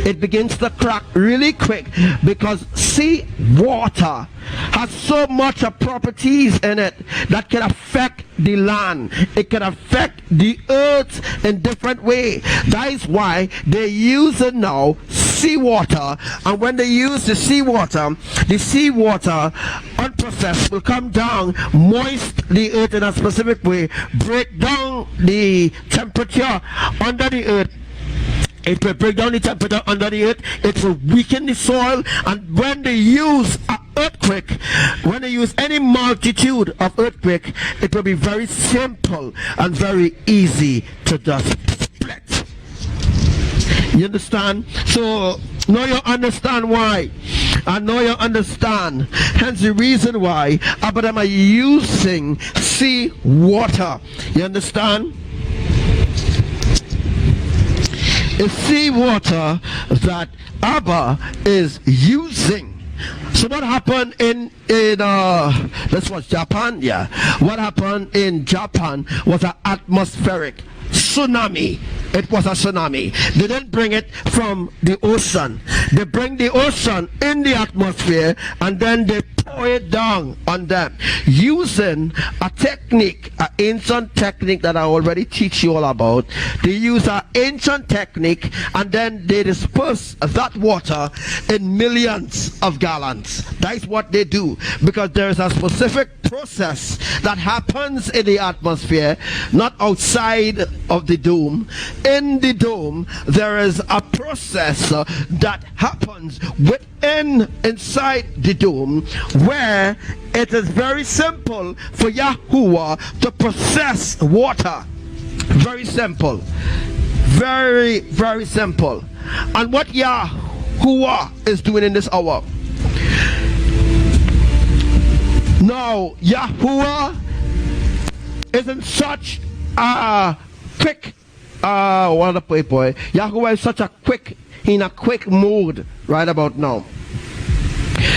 It begins to crack really quick, because sea water has so much of properties in it that can affect the land. It can affect the earth in different way. That is why they're using now seawater, and when they use the seawater unprocessed will come down, moist the earth in a specific way, break down the temperature under the earth. It will break down the temperature under the earth. It will weaken the soil. And when they use an earthquake, when they use any multitude of earthquake, it will be very simple and very easy to just split. You understand? So now you understand why. And now you understand. Hence the reason why Abraham are using sea water. You understand? It's sea water that Abba is using. So what happened in this was Japan? Yeah. What happened in Japan was an atmospheric tsunami. It was a tsunami. They didn't bring it from the ocean. They bring the ocean in the atmosphere, and then they pour it down on them using a technique, an ancient technique that I already teach you all about. They use an ancient technique, and then they disperse that water in millions of gallons. That's what they do, because there is a specific process that happens in the atmosphere, not outside of the dome. In the dome, there is a process that happens inside the dome, where it is very simple for Yahuwah to process water. Very simple. Very, very simple. And what Yahuwah is doing in this hour. Now, Yahuwah isn't such a quick what a boy. Yahuwah is such a quick, in a quick mode right about now.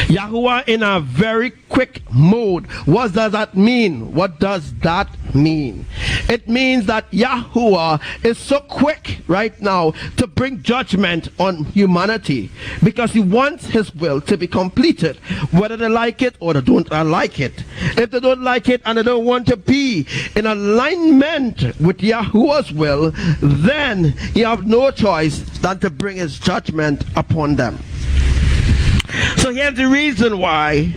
Yahuwah in a very quick mode. What does that mean? What does that mean? It means that Yahuwah is so quick right now to bring judgment on humanity, because he wants his will to be completed, whether they like it or they don't like it. If they don't like it and they don't want to be in alignment with Yahuwah's will, then he have no choice than to bring his judgment upon them. So here's the reason why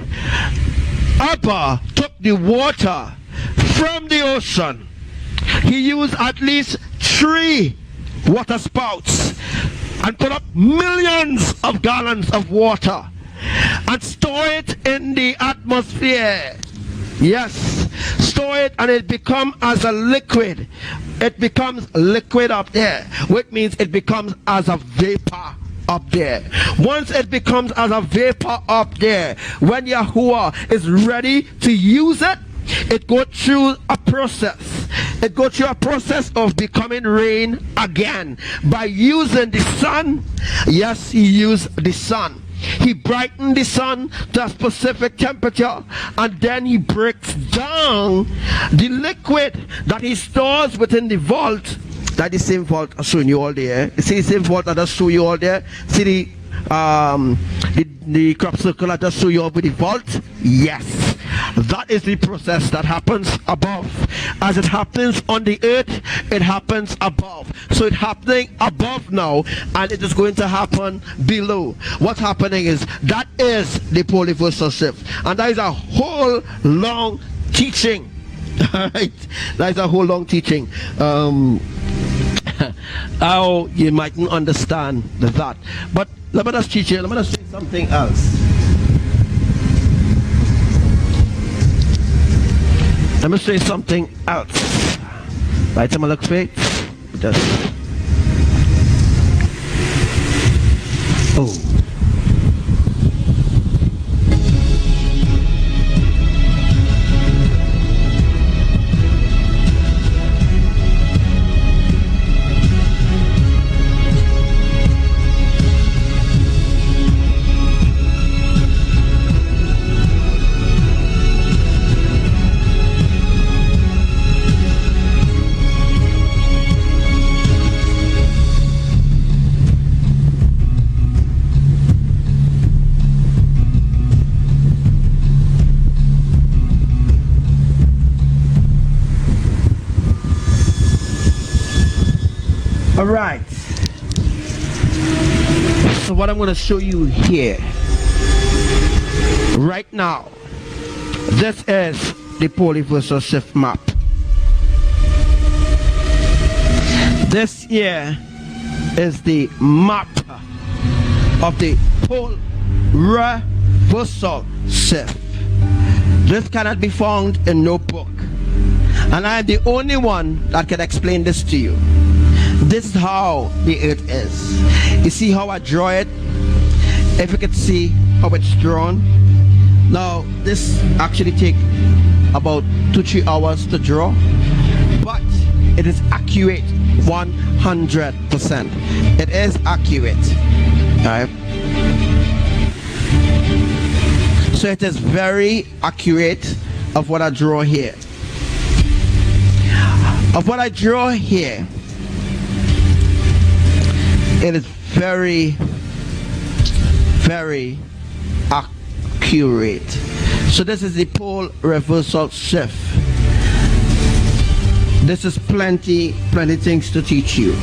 Abba took the water from the ocean. He used at least 3 water spouts and put up millions of gallons of water and store it in the atmosphere. Yes, store it, and it becomes as a liquid. It becomes liquid up there, which means it becomes as a vapor up there. Once it becomes as a vapor up there, when Yahuwah is ready to use it, it goes through a process. It goes through a process of becoming rain again by using the sun. Yes, he used the sun. He brightened the sun to a specific temperature, and then he breaks down the liquid that he stores within the vault. That is the same vault I'm showing you all there. You see the same vault that I show you all there? See the crop circle I just show you up with the vault? Yes. That is the process that happens above. As it happens on the earth, it happens above. So it's happening above now, and it is going to happen below. What's happening is, that is the pole reversal shift. And that is a whole long teaching. Alright? That is a whole long teaching. How you mightn't understand that. But let me just teach you, let me just say something else. Let me say something else. Right, I'm gonna look fake. Just oh. Alright, so what I'm going to show you here right now, this is the pole reversal shift map. This here is the map of the pole reversal shift. This cannot be found in no book, and I am the only one that can explain this to you. This is how the earth is. You see how I draw it? If you could see how it's drawn. Now this actually take about 2-3 hours to draw, but it is accurate 100%. It is accurate. Alright. So it is very accurate of what I draw here. Of what I draw here, it is very, very accurate. So this is the pole reversal shift. This is plenty things to teach you.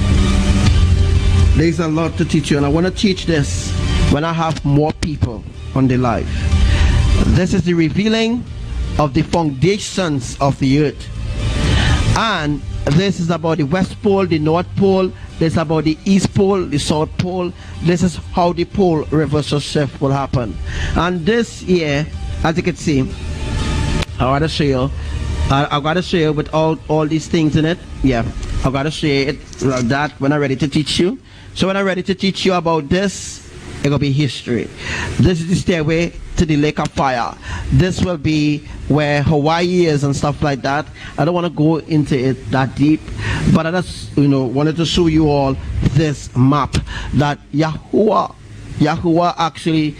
There's a lot to teach you, and I want to teach this when I have more people on the live. This is the revealing of the foundations of the earth, and this is about the west pole, the north pole. This is about the east pole, the south pole. This is how the pole reversal shift will happen. And this here, as you can see, I gotta show you. I gotta show you with all these things in it. Yeah, I gotta show you it like that when I'm ready to teach you. So when I'm ready to teach you about this, it will be history. This is the stairway to the lake of fire. This will be where Hawaii is and stuff like that. I don't want to go into it that deep, but I just wanted to show you all this map that Yahuwah actually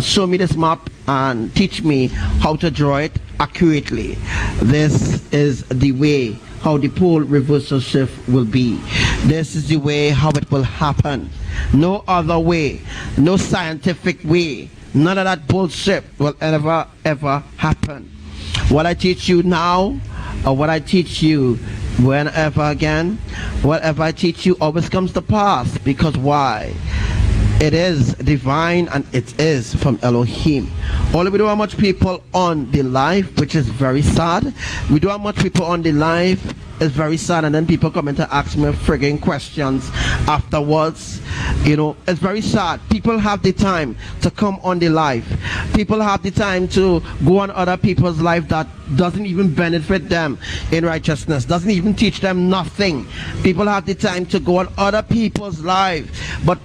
showed me this map and teach me how to draw it accurately. This is the way how the pole reversal shift will be. This is the way how it will happen. No other way, no scientific way, none of that bullshit will ever happen. What I teach you now, or what I teach you whenever again, whatever I teach you always comes to pass. Because why? It is divine, and it is from Elohim. Only we don't have much people on the live, which is very sad. We don't have much people on the live. It's very sad, and then people come in to ask me frigging questions afterwards. It's very sad. People have the time to come on the live. People have the time to go on other people's life that doesn't even benefit them in righteousness, doesn't even teach them nothing. People have the time to go on other people's life, but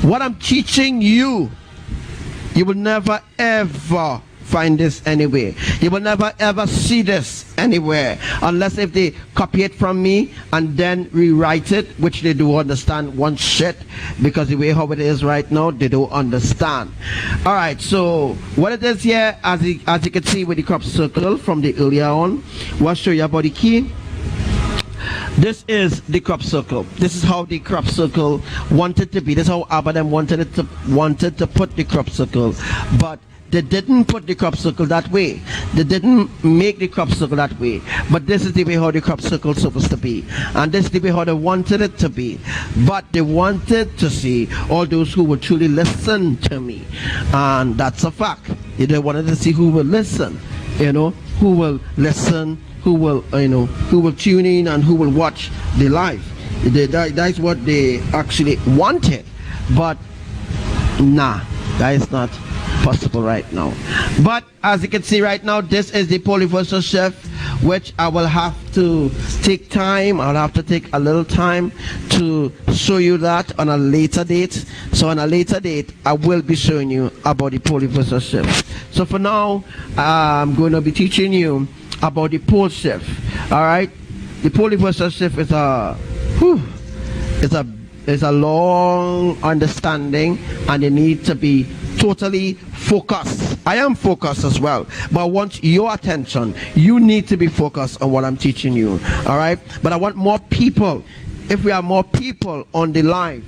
what I'm teaching you, you will never ever find this anywhere. You will never ever see this anywhere, unless if they copy it from me and then rewrite it, which they do understand one shit, because the way how it is right now, they don't understand. All right, so what it is here, as you can see with the crop circle from the earlier on, we'll show you about the key. This is the crop circle. This is how the crop circle wanted to be. This is how Abba wanted to put the crop circle, but they didn't put the crop circle that way. They didn't make the crop circle that way. But this is the way how the crop circle is supposed to be. And this is the way how they wanted it to be. But they wanted to see all those who would truly listen to me. And that's a fact. They wanted to see who will listen. Who will listen, who will, who will tune in and who will watch the live. That's what they actually wanted. But nah, that is not possible right now. But as you can see right now, this is the polyversal shift, which I will have to take time. I'll have to take a little time to show you that on a later date. So on a later date, I will be showing you about the polyversal shift. So for now, I'm going to be teaching you about the pole shift. All right, the polyversal shift is a long understanding, and you need to be totally focused. I am focused as well, but I want your attention. You need to be focused on what I'm teaching you. All right, but I want more people. If we have more people on the live,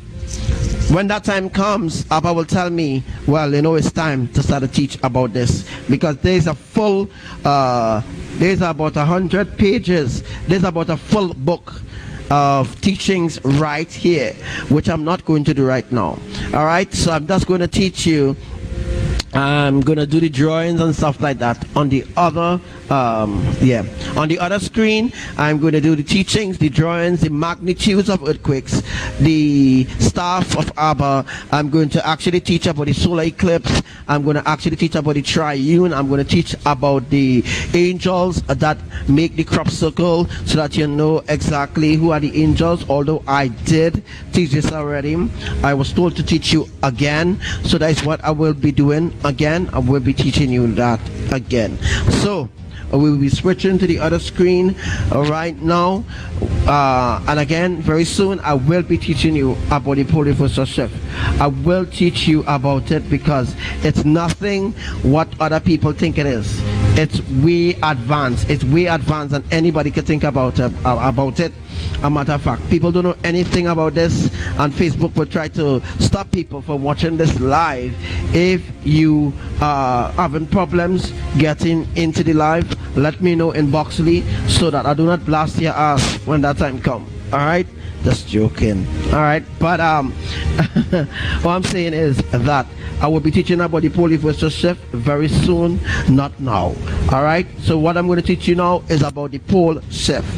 when that time comes, Abba will tell me, well, it's time to start to teach about this, because there's a full there's about 100 pages. There's about a full book of teachings right here, which I'm not going to do right now. All right, so I'm just going to teach you. I'm going to do the drawings and stuff like that on the other on the other screen. I'm going to do the teachings, the drawings, the magnitudes of earthquakes, the staff of Abba. I'm going to actually teach about the solar eclipse. I'm going to actually teach about the triune. I'm going to teach about the angels that make the crop circle, so that you know exactly who are the angels. Although I did teach this already, I was told to teach you again, so that's what I will be doing again. I will be teaching you that again. So we will be switching to the other screen right now, and again very soon I will be teaching you about the polyversal shift. I will teach you about it, because it's nothing what other people think it is. It's way advanced. It's way advanced, and anybody can think about it. A matter of fact, people don't know anything about this, and Facebook will try to stop people from watching this live. If you are having problems getting into the live, let me know in Boxley, so that I do not blast your ass when that time comes. All right, just joking. All right, but what I'm saying is that I will be teaching about the polyversal shift very soon, not now. All right, so what I'm going to teach you now is about the pole shift.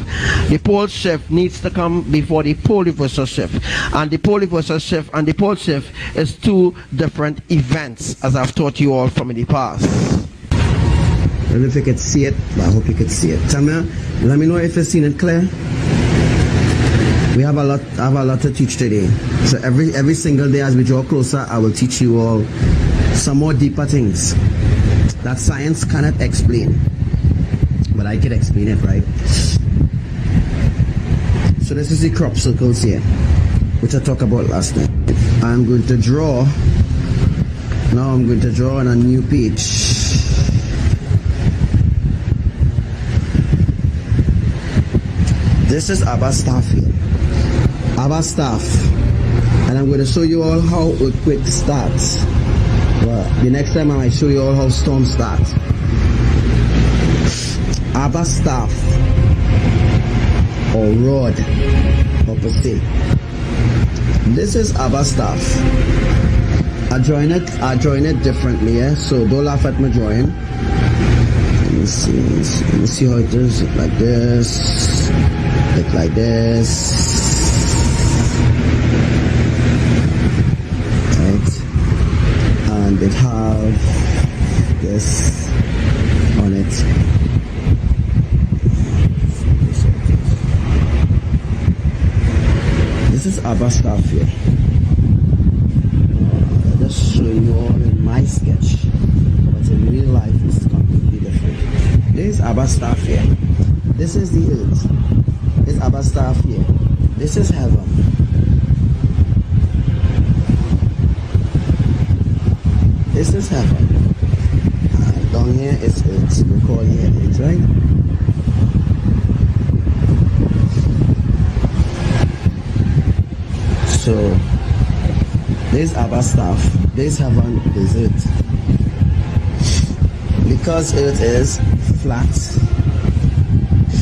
The pole shift needs to come before the polyversal shift, and the polyversal shift and the pole shift is two different events, as I've taught you all from in the past. I don't know if you could see it, but I hope you could see it. Tell me, let me know if you've seen it clear. We have a lot to teach today. So every single day as we draw closer, I will teach you all some more deeper things that science cannot explain, but I can explain it, right? So this is the crop circles here, which I talked about last night. I'm going to draw. Now I'm going to draw on a new page. This is Abba's staff here. Abba's staff. And I'm going to show you all how earthquake starts. Well, the next time I might show you all how storms start. Abba's staff, or rod, or per se. This is Abba's staff. I join it differently, yeah? So don't laugh at my drawing. Let me see how it is. Look like this. Look like this. Right? And it have this on it. This is Abba stuff here. showing you all in my sketch, but in real life it's completely different. This is Abba staff here. This is the earth. This Abba staff here. This is heaven. This is heaven. And down here is earth. We call here earth, right? So this Abba staff, this heaven, this earth. Because earth is flat.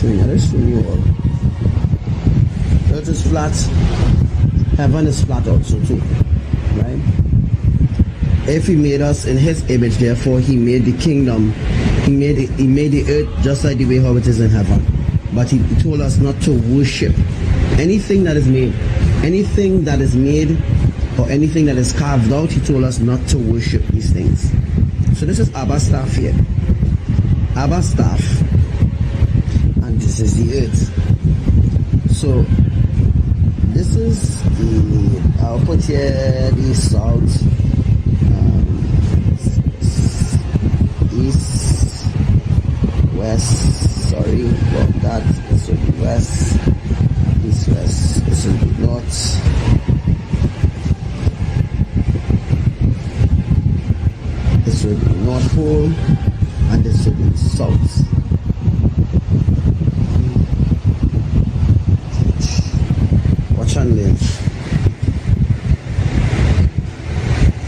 Let's show you all. Earth is flat. Heaven is flat also too, right? If he made us in his image, therefore he made the kingdom. He made the earth just like the way how it is in heaven. But he told us not to worship anything that is made. Anything that is made or anything that is carved out, he told us not to worship these things. So this is Abba staff here. Abba staff. And this is the earth. So this is the, I'll put here the south, east, west, sorry about that. This will be west, east, west. This will be north. This will be North Pole, and this will be south. Watch and learn.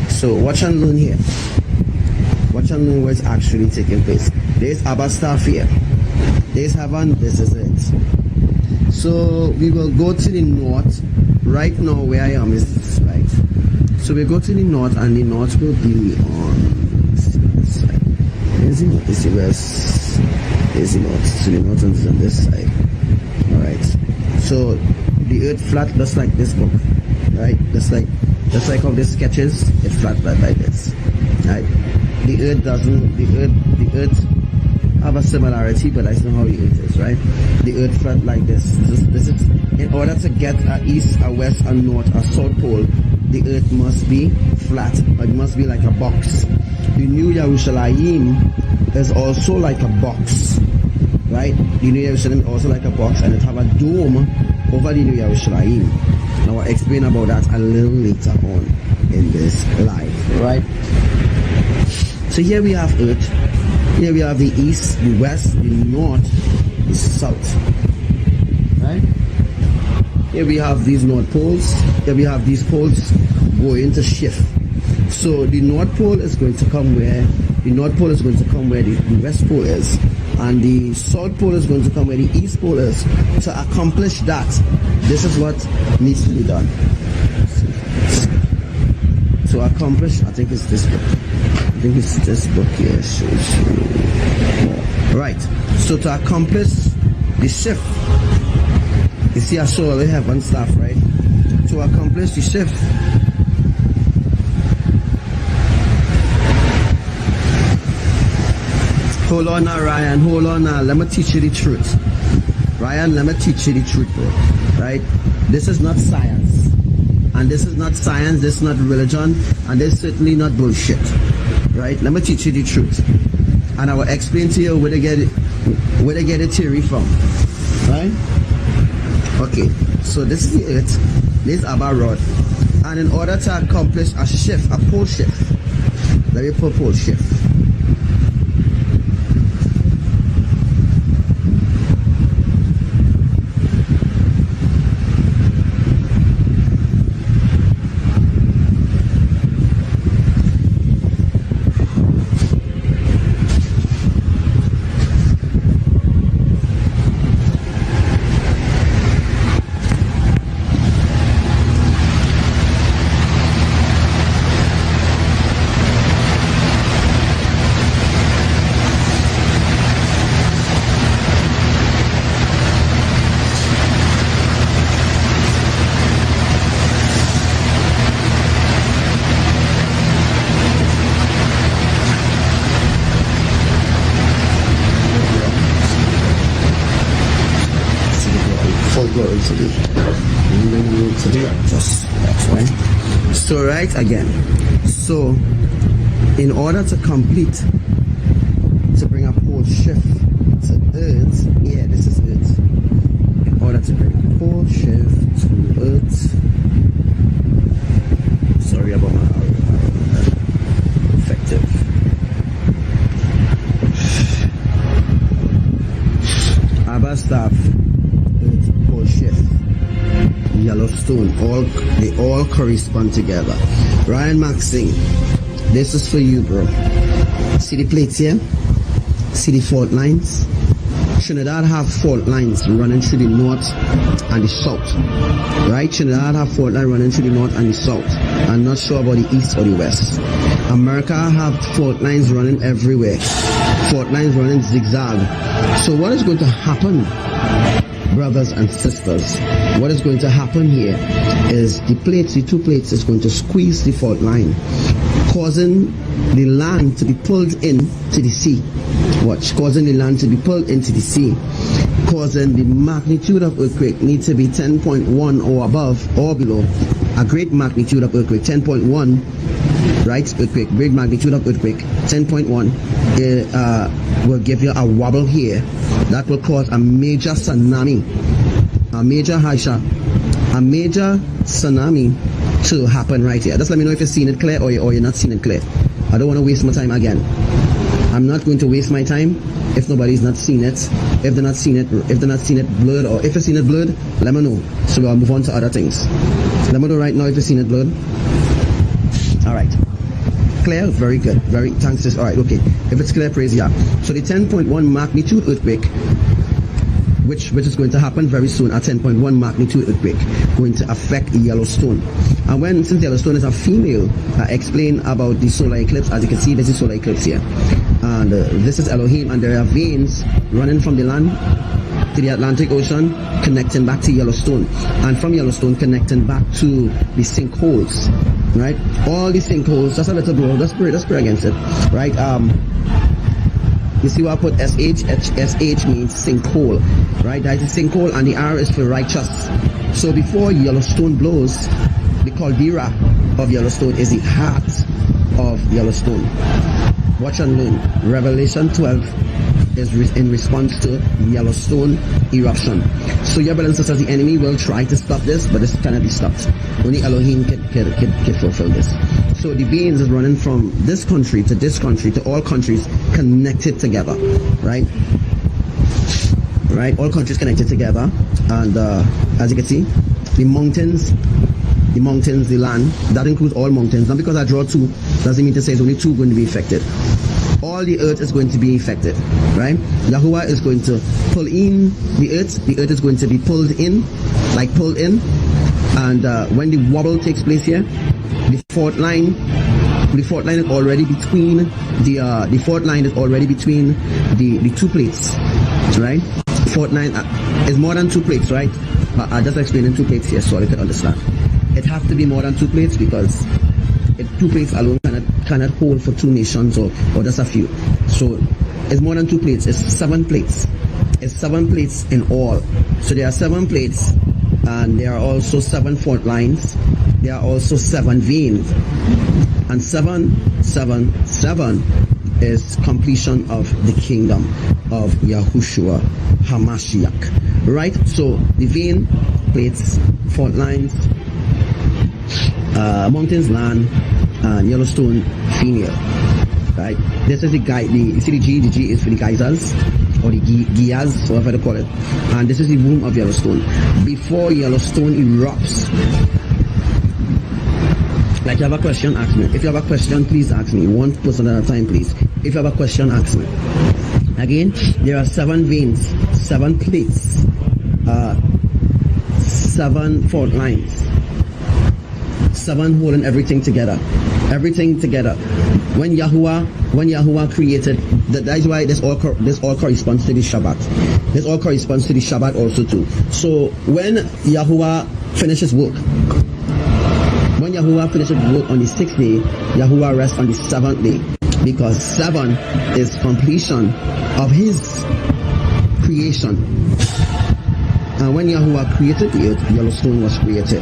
So watch and learn here. Watch and learn what's actually taking place. There's Abba staff here. There's heaven. This is it. So we will go to the north. Right now where I am is this, right? So we go to the north, and the north will be on this side. There's the north, this is the west. There's the north. So the north is on this side. Alright. So the earth flat just like this book. Right? Just like how this sketches, it's flat like this. Right? The earth doesn't, the earth have a similarity, but that's not how the earth is, right? The earth flat like this. This is in order to get a east, a west, a north, a south pole, the earth must be flat. It must be like a box. The new Yerushalayim is also like a box, right? The new Yerushalayim is also like a box, and it have a dome over the new Yerushalayim. Now I'll explain about that a little later on in this live, right? So here we have earth. Here we have the east, the west, the north, the south. Right? Here we have these north poles. Here we have these poles going to shift. So the north pole is going to come where the north pole is going to come where the west pole is, and the south pole is going to come where the east pole is. To accomplish that, this is what needs to be done. To accomplish, I think it's this book. I think it's this book here shows you. Right. So to accomplish the shift, you see I saw they have one staff, right? To accomplish the shift, hold on now, Ryan, hold on now. Let me teach you the truth. Ryan, let me teach you the truth, bro. Right? This is not science. And this is not science, this is not religion, and this is certainly not bullshit. Right? Let me teach you the truth. And I will explain to you where they get the theory from. Right? Okay. So this is the earth. This is Abba rod. And in order to accomplish a shift, a pole shift, let me put pole shift. Just that's right. So right again. So in order to complete, to bring a pole shift to Earth, yeah, this is Earth. In order to bring a pole shift to Earth, sorry about my effective. Abba staff, Earth pole shift, Yellowstone, they all correspond together. Ryan Maxing, this is for you, bro. See the plates here? See the fault lines? Trinidad have fault lines running through the north and the south. Right? Trinidad have fault line running through the north and the south. I'm not sure about the east or the west. America have fault lines running everywhere. Fault lines running zigzag. So what is going to happen, brothers and sisters? What is going to happen here is the two plates is going to squeeze the fault line, causing the land to be pulled into the sea. Watch, causing the land to be pulled into the sea, causing the magnitude of earthquake needs to be 10.1 or above or below. A great magnitude of earthquake, 10.1, right? Earthquake, great magnitude of earthquake, 10.1 will give you a wobble here. That will cause a major tsunami, a major tsunami to happen right here. Just let me know if you're seeing it clear or you're not seeing it clear. I don't want to waste my time again. I'm not going to waste my time if nobody's not seen it. If they're not seeing it blurred, or if you've seen it blurred, let me know. So we'll move on to other things. Let me know right now if you've seen it blurred. Alright. Clear? Very good. Very thanks. Alright, okay. If it's clear, praise Yah. So the 10.1 magnitude earthquake, which is going to happen very soon, a 10.1 magnitude earthquake, going to affect Yellowstone. And since Yellowstone is a female, I explain about the solar eclipse. As you can see, this is solar eclipse here. And this is Elohim, and there are veins running from the land to the Atlantic Ocean, connecting back to Yellowstone, and from Yellowstone connecting back to the sinkholes, right? All the sinkholes, just a little bro, just pray against it, right? You see what I put SH? SH means sinkhole, right? That is a sinkhole, and the R is for righteous. So before Yellowstone blows, the caldera of Yellowstone is the heart of Yellowstone. Watch and learn. Revelation 12 is in response to Yellowstone eruption. So your brothers and sisters, the enemy will try to stop this, but this cannot be stopped. Only Elohim can fulfill this. So the veins is running from this country to all countries connected together, right? Right, all countries connected together, and as you can see, the mountains, the land, that includes all mountains. Not because I draw two, doesn't mean to say it's only two going to be affected. All the earth is going to be affected, right? Yahuwah is going to pull in the earth is going to be pulled in, and when the wobble takes place here, the fault line is already between the two plates, right? The fault line is more than two plates, right? I just explained two plates here so you can understand. It has to be more than two plates because two plates alone cannot hold for two nations or just a few. So it's more than two plates. It's 7 plates. It's 7 plates in all. So there are 7 plates, and there are also 7 fault lines. There are also 7 veins, and 777 is completion of the kingdom of YAHUSHUA HaMashiach. Right? So the vein, plates, fault lines, mountains, land, and Yellowstone, female. Right? This is the guy. You see the G is for the geysers, or the Giyas, whatever they call it. And this is the womb of Yellowstone. Before Yellowstone erupts. Like you have a question, ask me. If you have a question, please ask me. One person at a time, please. If you have a question, ask me. Again, there are 7 veins, 7 plates, 7 fault lines, 7 holding everything together. When Yahuwah created, that is why this all corresponds to the Shabbat. This all corresponds to the Shabbat also too. So when Yahuwah finishes work, on the 6th day, Yahuwah rests on the 7th day, because 7 is completion of His creation, And when Yahuwah created the earth, Yellowstone was created.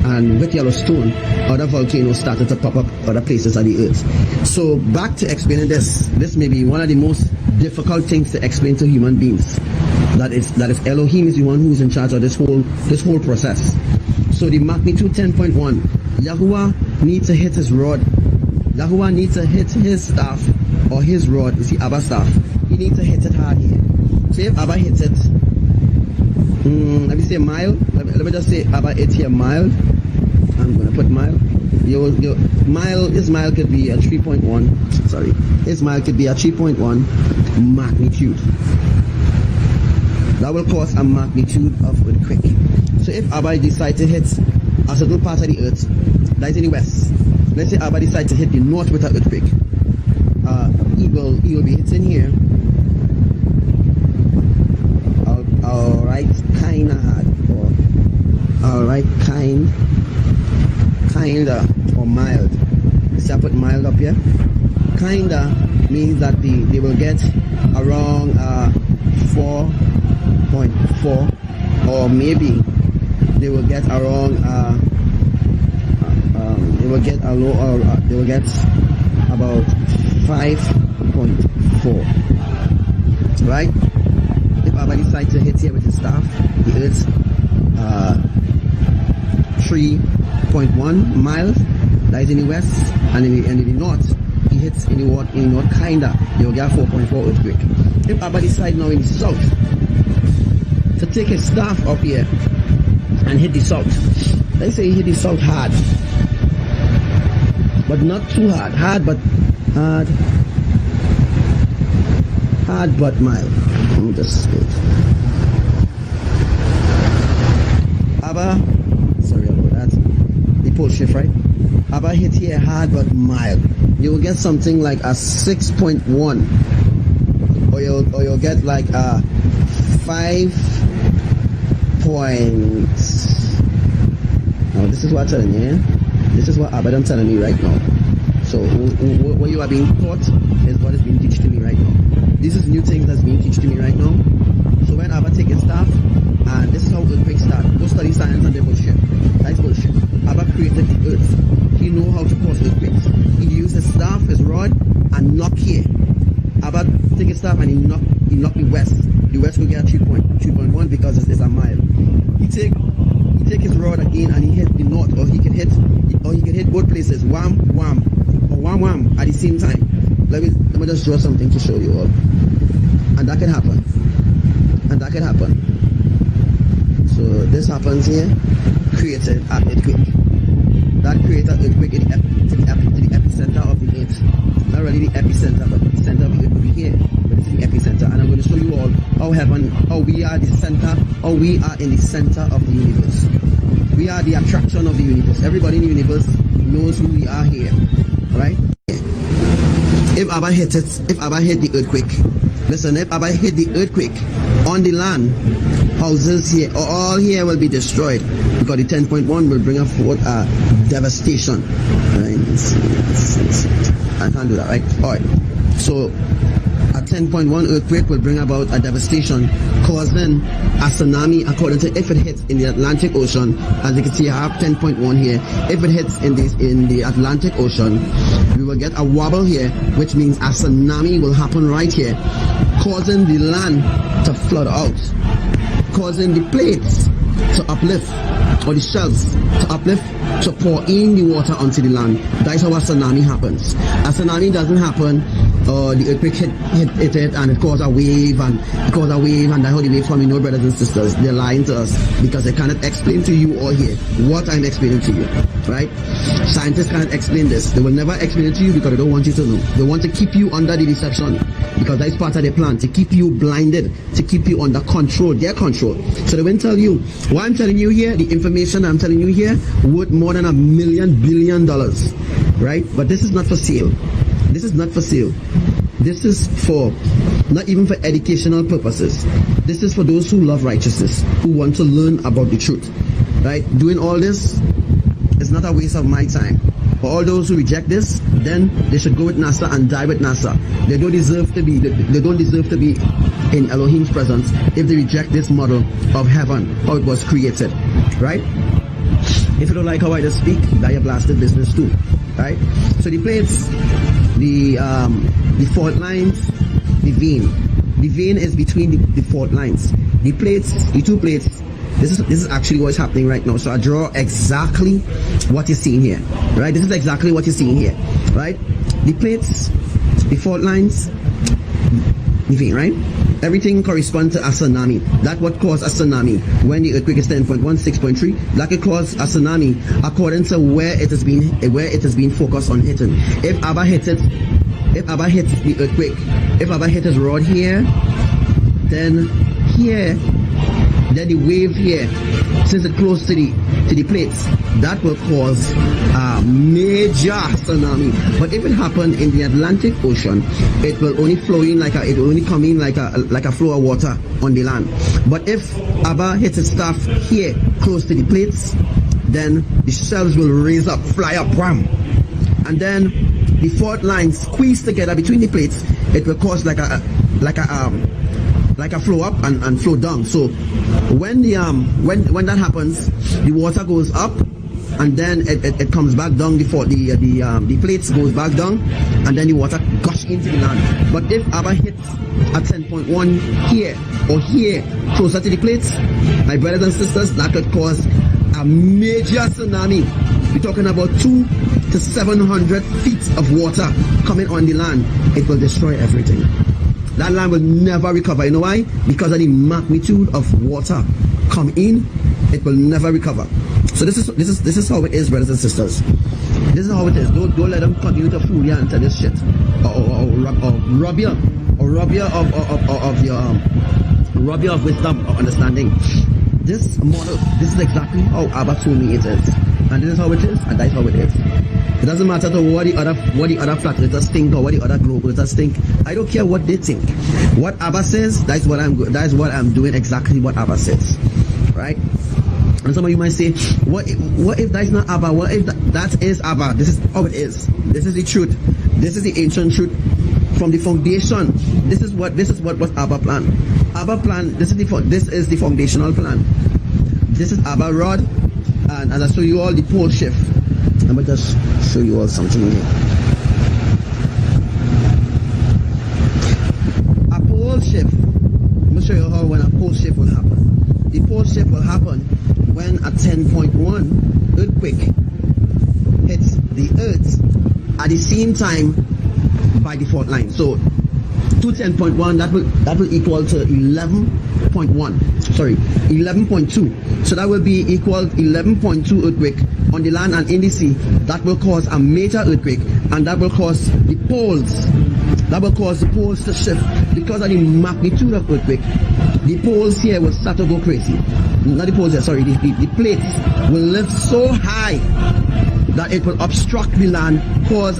And with Yellowstone, other volcanoes started to pop up other places of the earth. So back to explaining this. This may be one of the most difficult things to explain to human beings. That is Elohim is the one who is in charge of this whole process. So the magnitude 10.1, Yahuwah needs to hit his rod. Yahuwah needs to hit his staff, or his rod is the Abba staff. He needs to hit it hard here. So if Abba hits it, let me say mild. Let me just say Abba hit here mild. I'm gonna put mild. His mile could be a 3.1. Sorry, his mile could be a 3.1 magnitude. That will cause a magnitude of earthquake. So if Abba decides to hit a certain part of the earth that is in the west, let's say Abba decides to hit the north with an earthquake, he will be hitting here. Alright, kinda hard, or alright, kinda, or mild. So I put mild up here. Kinda means that they will get around 4.4, or maybe they will get around they will get about 5.4, right? If Abba decides to hit here with his staff, the earth 3.1 miles, that is in the west, and in the north, he hits in the north kinda, they will get 4.4 earthquake. If Abba decides now in the south to take his staff up here and hit the south, let's say he hit the south hard, but not too hard, hard but mild. Let me just say Abba, sorry about that, the pole shift, right? Abba hit here hard but mild. You will get something like a 6.1, or you'll get like a 5 point. Now this is what I'm telling you. This is what Abba is telling me right now. So what you are being taught is what is being taught to me right now. This is new things that's being taught to me right now. So when Abba take his staff, and this is how earthquakes start. Go study science and they bullshit. That's bullshit. Abba created the earth. He know how to cause earthquakes. He used his staff, his rod, and knock here. Abba take his staff and he knock the west. The west will get 3.1 because it's a mile. He take his rod again and he hit the north, or he can hit both places, wham wham, or wham wham at the same time. Let me just draw something to show you all. And that can happen. So this happens here, created an earthquake. That created an earthquake to the epicenter of the earth. Not really the epicenter, but the center of the earth will be here. But it's the epicenter. And I'm going to show you all how we are in the center of the universe. We are the attraction of the universe. Everybody in the universe knows who we are here. Right? If Abba hit the earthquake, listen, if Abba hit the earthquake on the land, houses here, all here will be destroyed, because the 10.1 will bring forth a devastation. Right? I can't do that, right? Alright. So a 10.1 earthquake will bring about a devastation, causing a tsunami, according to if it hits in the Atlantic Ocean. As you can see, I have 10.1 here. If it hits in the Atlantic Ocean, we will get a wobble here, which means a tsunami will happen right here, causing the land to flood out, causing the plates to uplift, or the shelves to uplift, to pour in the water onto the land. That is how a tsunami happens. A tsunami doesn't happen, the earthquake hit it and it caused a wave, and that's how the wave from, brothers and sisters, they're lying to us, because they cannot explain to you all here what I'm explaining to you, right? Scientists can't explain this. They will never explain it to you because they don't want you to know. They want to keep you under the deception, because that is part of their plan, to keep you blinded, to keep you under control, their control. So they won't tell you. What I'm telling you here, the information I'm telling you here, worth more than $1 billion, right? But this is not for sale. This is not for sale. This is for, not even for educational purposes. This is for those who love righteousness, who want to learn about the truth, right? Doing all this is not a waste of my time. For all those who reject this, then they should go with NASA and die with NASA. They don't deserve to be in Elohim's presence if they reject this model of heaven, how it was created, right? If you don't like how I just speak, that your blasted business too, right? So the plates, the fault lines, the vein. The vein is between the fault lines. The plates, the two plates, this is actually what's happening right now. So I draw exactly what you're seeing here, right? This is exactly what you're seeing here, right? The plates, the fault lines, the vein, right? Everything corresponds to a tsunami. That's what caused a tsunami. When the earthquake is 10.1, 6.3, that could cause a tsunami according to where it has been focused on hitting. If Abba hits the earthquake, if Abba hit his rod here, then here, then the wave here, since it's close to the plates, that will cause a major tsunami. But if it happened in the Atlantic Ocean, it will only flow in it will only come in like a flow of water on the land. But if Abba hits its stuff here, close to the plates, then the shells will raise up, fly up, wham, and then the fault lines squeeze together between the plates. It will cause like a flow up and flow down. So when that happens, the water goes up and then it comes back down. The plates goes back down and then the water gush into the land. But if Abba hits at 10.1 here or here closer to the plates, my brothers and sisters, that could cause a major tsunami. We're talking about 200 to 700 feet of water coming on the land. It will destroy everything. That land will never recover. You know why? Because of the magnitude of water come in, it will never recover. So this is how it is, brothers and sisters. This is how it is. Don't let them continue to fool you and tell this shit, or rob you of wisdom or understanding. This model, this is exactly how Abba told me it is, and this is how it is, and that's how it is. It doesn't matter to what the other flat earthers think or what the other globe earthers think. I don't care what they think. What Abba says, that's what I'm doing, exactly what Abba says, right? And some of you might say, what if that's not Abba? What if that is Abba? This is how it is. This is the truth. This is the ancient truth from the foundation. This is what was Abba plan. Abba plan. This is the foundational plan. This is Abba rod, and as I show you all the pole shift, I'm gonna just show you all something here. A pole shift. I'm gonna show you how when a pole shift will happen. The pole shift will happen when a 10.1 earthquake hits the earth at the same time by the fault line. So to 10.1, that will equal to 11.2. So that will be equal 11.2 earthquake on the land and in the sea. That will cause a major earthquake, and that will cause the poles. That will cause the poles to shift because of the magnitude of earthquake. The poles here will start to go crazy. Not the poles here, sorry. The plates will lift so high that it will obstruct the land, cause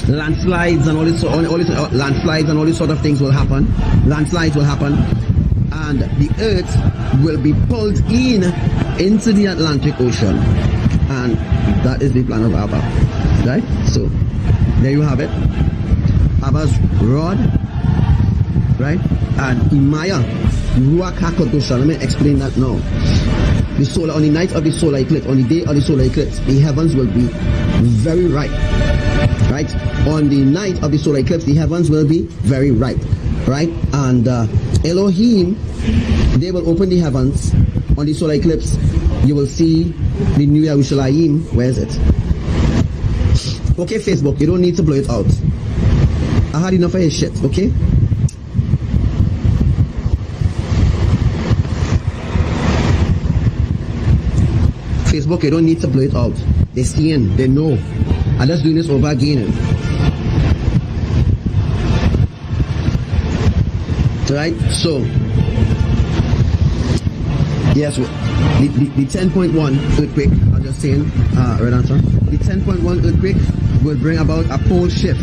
landslides and all this sort of things will happen. Landslides will happen, and the earth will be pulled into the Atlantic Ocean, and that is the plan of Abba, right? So there you have it. Abba's rod, right? And Imaya Ruach HaKadosh. Let me explain that now. The solar, on the night of the solar eclipse, on the day of the solar eclipse, the heavens will be very ripe. Right? On the night of the solar eclipse, the heavens will be very ripe. Right? And Elohim, they will open the heavens. On the solar eclipse, you will see the new YAHUSHUA. Where is it? Okay, Facebook, you don't need to blow it out. I had enough of his shit, okay? Facebook, you don't need to blow it out. They're seeing, they know. I'm just doing this over again. Right? So, yes, the 10.1 earthquake, I'm just saying, right answer. The 10.1 earthquake will bring about a pole shift.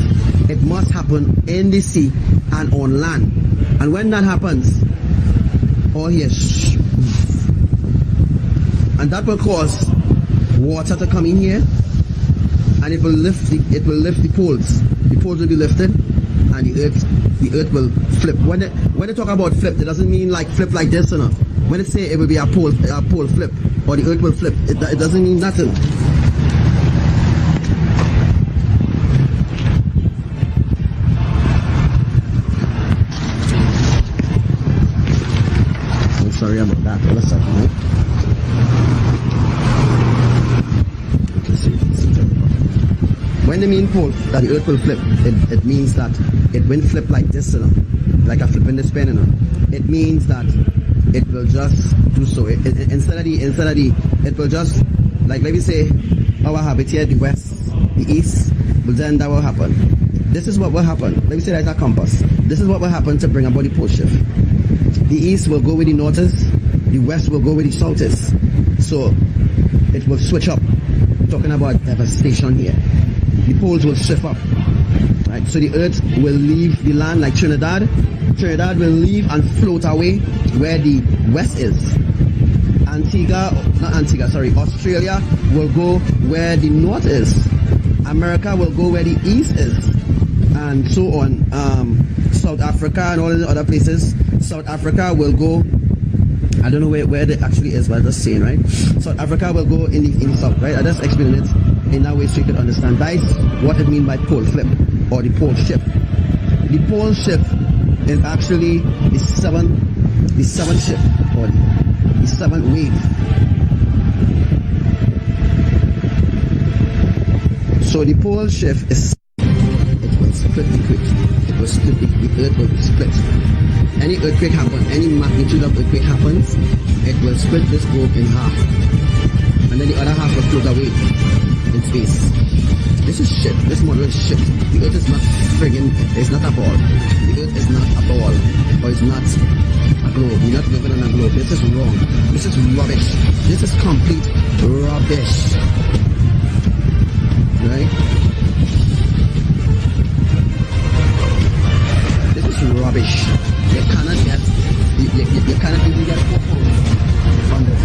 It must happen in the sea and on land. And when that happens, all here, and that will cause water to come in here, and it will lift the poles. The poles will be lifted, and the earth the earth will flip. When they talk about flip, it doesn't mean like flip like this, you know. When they say it will be a pole flip, or the earth will flip, it doesn't mean nothing. I'm sorry about that. Hold a second, right? When they mean pole, that the earth will flip, it means that it won't flip like this, you know, like a flip in this pen, you know. It means that it will just do so. Instead of the, it will just, like, let me say, our habit here, the west, the east, but then that will happen. This is what will happen. Let me say that's a compass. This is what will happen to bring about the pole shift. The east will go where the north is, the west will go where the south is. So it will switch up. Talking about devastation here. The poles will shift up. Right? So the earth will leave the land like Trinidad. Trinidad will leave and float away where the west is. Australia will go where the north is. America will go where the east is. And so on. South Africa and all the other places. South Africa will go, I don't know where it actually is, but I'm just saying, right? South Africa will go in the south, right? I just explained it in that way so you can understand. That is what it means by pole flip or the pole shift. The pole shift is actually the seventh shift or the seventh wave. So the pole shift is, it will split the earth. It will split the earth will be split. Any earthquake happens, any magnitude of earthquake happens, it will split this globe in half. And then the other half will float away in space. This is shit. This model is shit. The earth is not friggin', it's not a ball. The earth is not a ball. Or it's not a globe. We're not living on a globe. This is wrong. This is rubbish. This is complete rubbish. Right? This is rubbish. You cannot get, you cannot even get 4 points on this.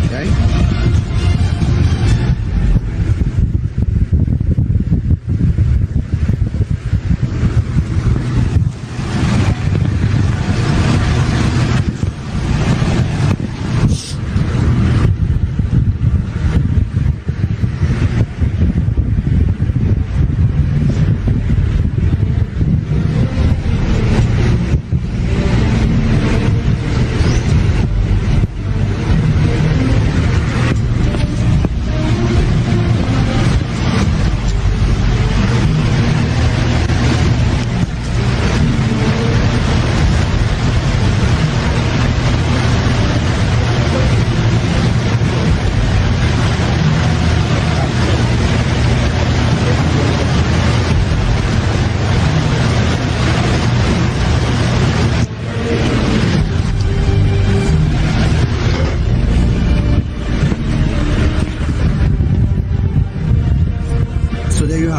Okay?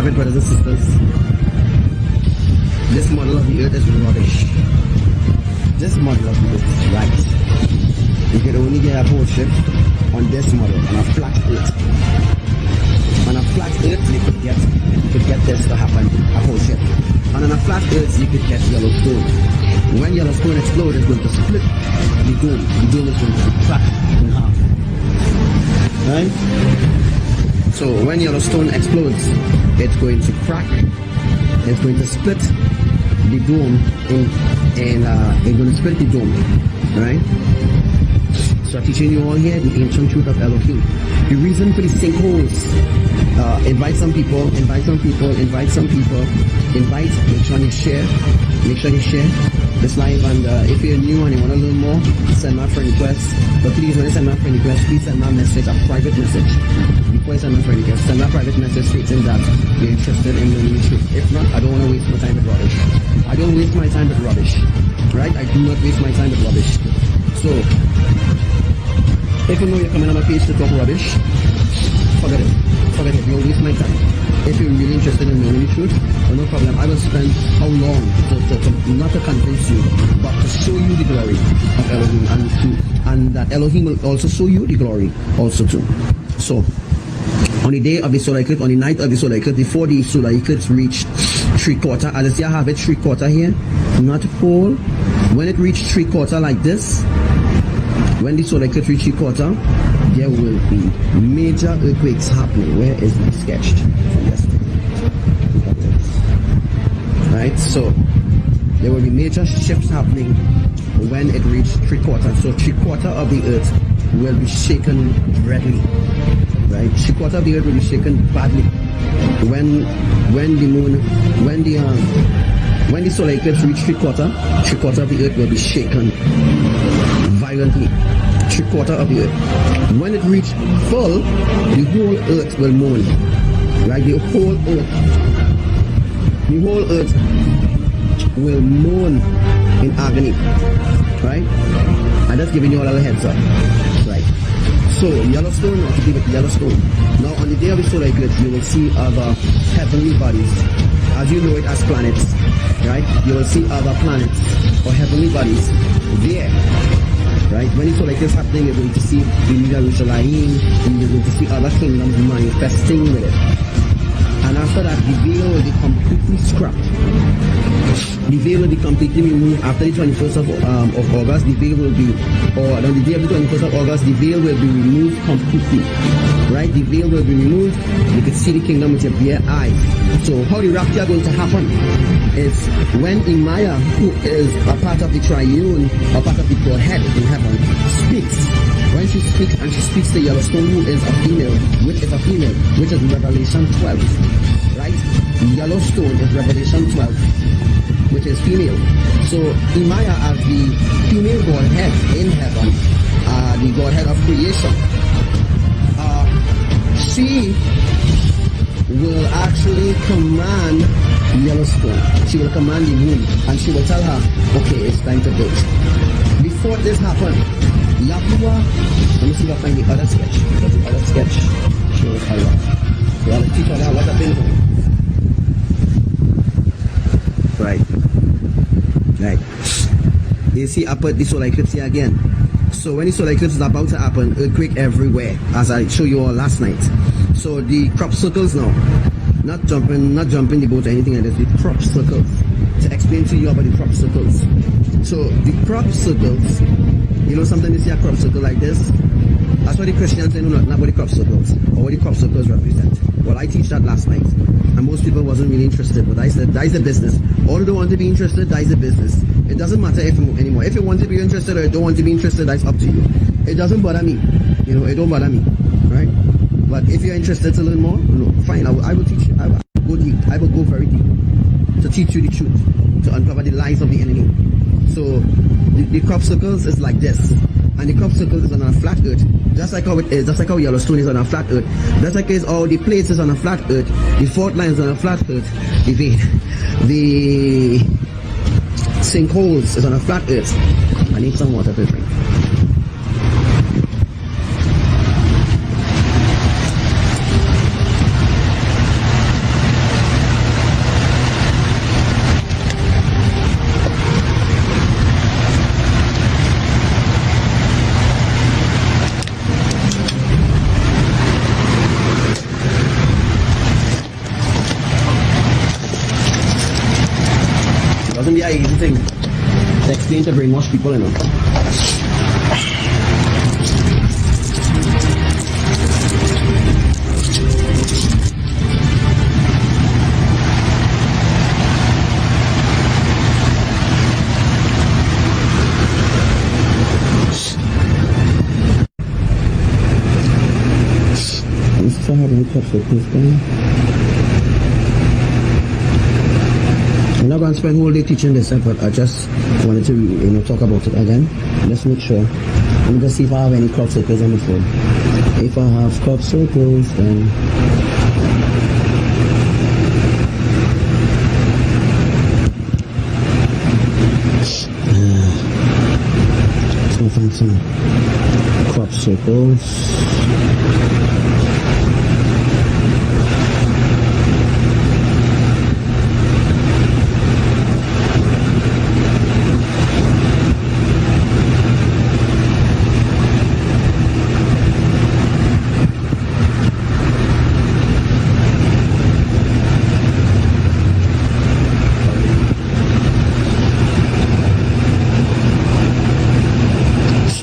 Brothers and sisters, this model of the earth is rubbish. This model of the earth is right. You can only get a pole shift on this model, on a flat earth. On a flat earth, you could get this to happen, a pole shift. And on a flat earth, you could get Yellowstone. When Yellowstone explodes, it's going to split the dome. The dome is going to crack in half. Right? So when Yellowstone explodes, it's going to crack, it's going to split the dome, and it's going to split the dome, right? So I'm teaching you all here the ancient truth of Elohim. The reason for the sinkholes, invite some people, make sure you share this live, and if you're new and you want to learn more, send my friend request. But please, when you send my friend request, please send my message, a private message. Before you send my friend request, send my private message stating that you're interested in learning the truth. If not, I don't want to waste my time with rubbish. I don't waste my time with rubbish, right? I do not waste my time with rubbish. So, if you know you're coming on my page to talk rubbish, forget it. You'll waste my time. If you're really interested in learning the truth, well, no problem. I will spend how long to not to convince you, but to show you the glory of Elohim, and that Elohim will also show you the glory also too. So, On the day of the solar eclipse, on the night of the solar eclipse, before the solar eclipse reached 3/4, as I see I have it 3/4 here, not whole. When it reached 3/4 like this, when the solar eclipse reached 3/4, there will be major earthquakes happening. Where is it sketched from yesterday? Right, so there will be major shifts happening when it reached 3/4. So 3/4 of the earth will be shaken badly. Right, 3/4 of the earth will be shaken badly when the solar eclipse reaches 3/4 of the earth will be shaken violently. 3/4 of the earth. When it reaches full, the whole earth will mourn. Right, the whole earth will mourn in agony. Right, I'm just giving you all a heads up. Right. So Yellowstone, or to do with Yellowstone. Now on the day of the solar eclipse, you will see other heavenly bodies, as you know it as planets. Right? You will see other planets or heavenly bodies there. Right? When the solar eclipse is happening, you're going to see the YAHUSHUA, and you're going to see other kingdoms manifesting with it. And after that, the veil will be completely scrapped. The veil will be completely removed after the 21st of August. The veil will be, or on the day of the 21st of August, the veil will be removed completely. Right? The veil will be removed. You can see the kingdom with your bare eyes. So how the rapture is going to happen is when Imaya, who is a part of the triune, or part of the Godhead in heaven, speaks. When she speaks, and she speaks to Yellowstone, who is a female, which is Revelation 12. Right? Yellowstone is Revelation 12, which is female. So Imaya, as the female Godhead in heaven, the Godhead of creation, she will actually command Yellowstone. She will command the moon, and she will tell her, okay, it's time to build. Before this happened, Yahuwah, let me see if I find the other sketch. Because the other sketch shows how what. So I'll teach her what I've been doing. Right. You see, I put the solar eclipse here again. So when the solar eclipse is about to happen, earthquake everywhere, as I showed you all last night. So the crop circles now, not jumping the boat or anything like that, the crop circles. To explain to you about the crop circles. So the crop circles, you know, sometimes you see a crop circle like this. That's why the Christians say, no, not what the crop circles, or what the crop circles represent. Well, I teach that last night, and most people wasn't really interested, but I said, that is the business. All who don't want to be interested, that is the business. It doesn't matter anymore. If you want to be interested or don't want to be interested, that's up to you. It doesn't bother me. You know, it don't bother me. Right? But if you're interested to learn more, no, fine, I will teach you. I will go deep. I will go very deep to teach you the truth, to uncover the lies of the enemy. So the crop circles is like this, and the crop circle is on a flat earth, just like how it is, just like how Yellowstone is on a flat earth, just like all the plates is on a flat earth, the fault lines on a flat earth, the sinkholes is on a flat earth. I need some water to drink. Doesn't be an easy thing to explain to brainwash people, you know. Let's try how to catch this thing. I'm not going to spend whole day teaching this, but I just wanted to, talk about it again. Let's make sure. Let me just see if I have any crop circles on the phone. If I have crop circles, then let's go find some crop circles.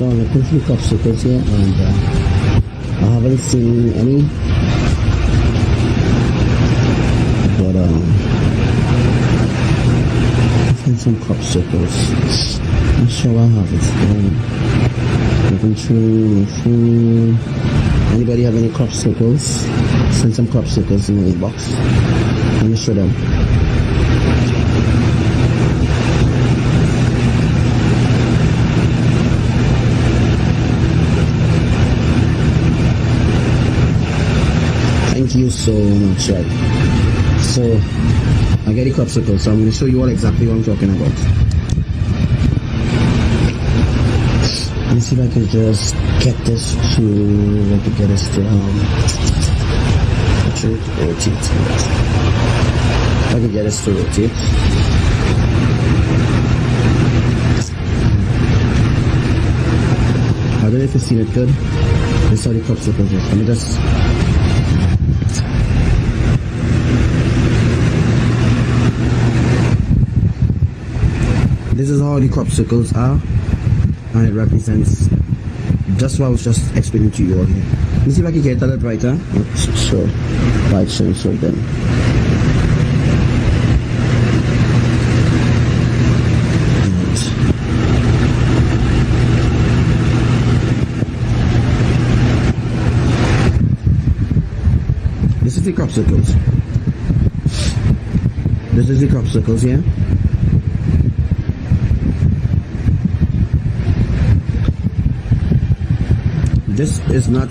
So I'm looking for crop circles here, and I haven't seen any, but I find some crop circles. I'm sure I have it. Looking through. Anybody have any crop circles? Send some crop circles in the inbox. Let me show them. Thank you so much. Right. So I get the crop circles, so I'm going to show you all exactly what I'm talking about. Let me see if I can just get this to, if I can get this to rotate. I don't know if you've seen it good. This is how the crop circles is. Let me just... This is how the crop circles are, and it represents just what I was just explaining to you all here. Let me see if I can get a little brighter. Sure. Right, so then. This is the crop circles. This is the crop circles here. This is not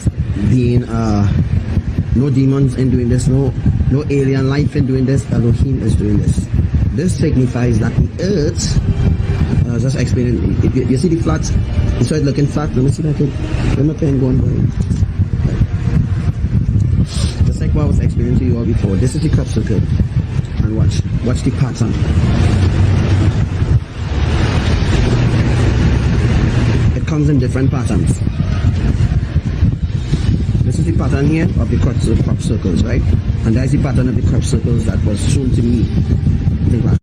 being no demons in doing this, no alien life in doing this. Elohim is doing this. This signifies that the earth, just explaining, you see the flat, you saw it looking flat. Let me see if I can, let my pen go on by. Just like what I was explaining to you all before. This is the crop circle, and watch the pattern. It comes in different patterns. This is the pattern here of the crop circles, right? And that's the pattern of the crop circles that was shown to me.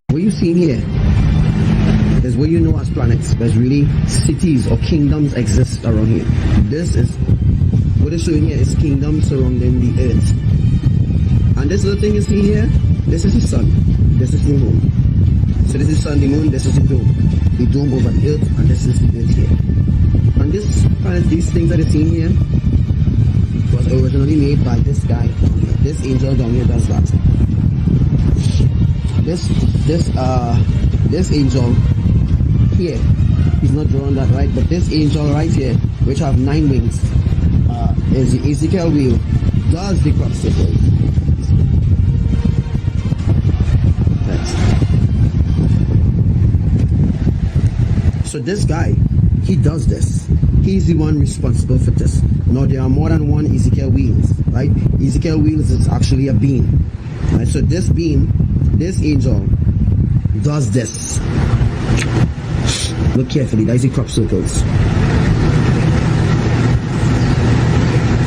What you see here is what you know as planets. There's really cities or kingdoms exist around here. This is what is showing here is kingdoms surrounding the earth. And this little thing you see here, this is the sun, this is the moon. So this is sun, the moon, this is the dome over the earth, and this is the earth here. And this planet, these things that you see here, was originally made by this guy down here. This angel down here does that. This angel here, he's not drawn that right, but this angel right here, which have 9 wings, is the Ezekiel wheel, does the crop circle. So this guy, he does this. He's the one responsible for this. Now there are more than one Ezekiel wheels, right? Ezekiel wheels is actually a beam, right? So this beam, this angel does this. Look carefully, that's the crop circles.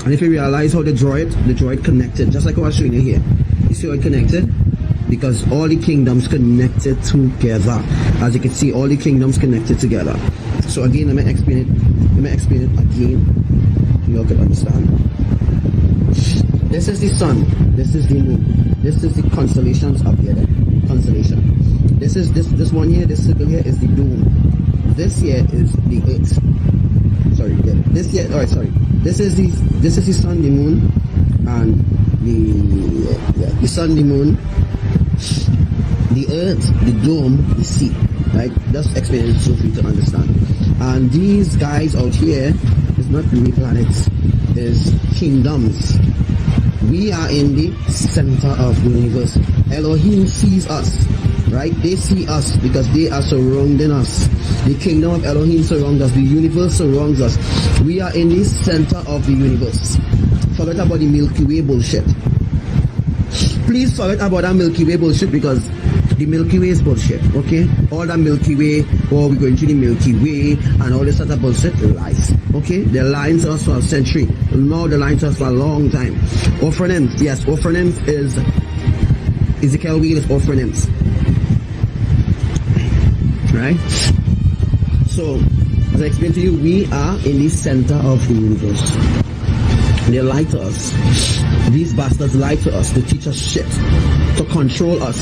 And if you realize how the droid connected, just like I was showing you here, you see how it connected? Because all the kingdoms connected together. As you can see, all the kingdoms connected together. So again, let me explain it again. You all can understand. This is the sun. This is the moon. This is the constellations up here. Constellation. This is this one here. This circle here is the dome. This here is the earth. Sorry. Yeah. This here. All right. Sorry. This is the sun, the moon, and the sun, the moon, the earth, the dome, the sea. Right? Just explain it so for you to understand. And these guys out here is not really planets, is kingdoms. We are in the center of the universe. Elohim sees us, right? They see us because they are surrounding us. The kingdom of Elohim surrounds us. The universe surrounds us. We are in the center of the universe. Forget about the Milky Way bullshit. Please forget about that Milky Way bullshit, because the Milky Way is bullshit, okay? All that Milky Way, we're going to the Milky Way and all this other bullshit, lies, okay? They're lying to us for a century. Now they're lying to us for a long time. Orphanims, yes, orphanims is, Ezekiel wheel is orphanims. Right? So, as As I explained to you, we are in the center of the universe. They lie to us. These bastards lie to us to teach us shit, to control us,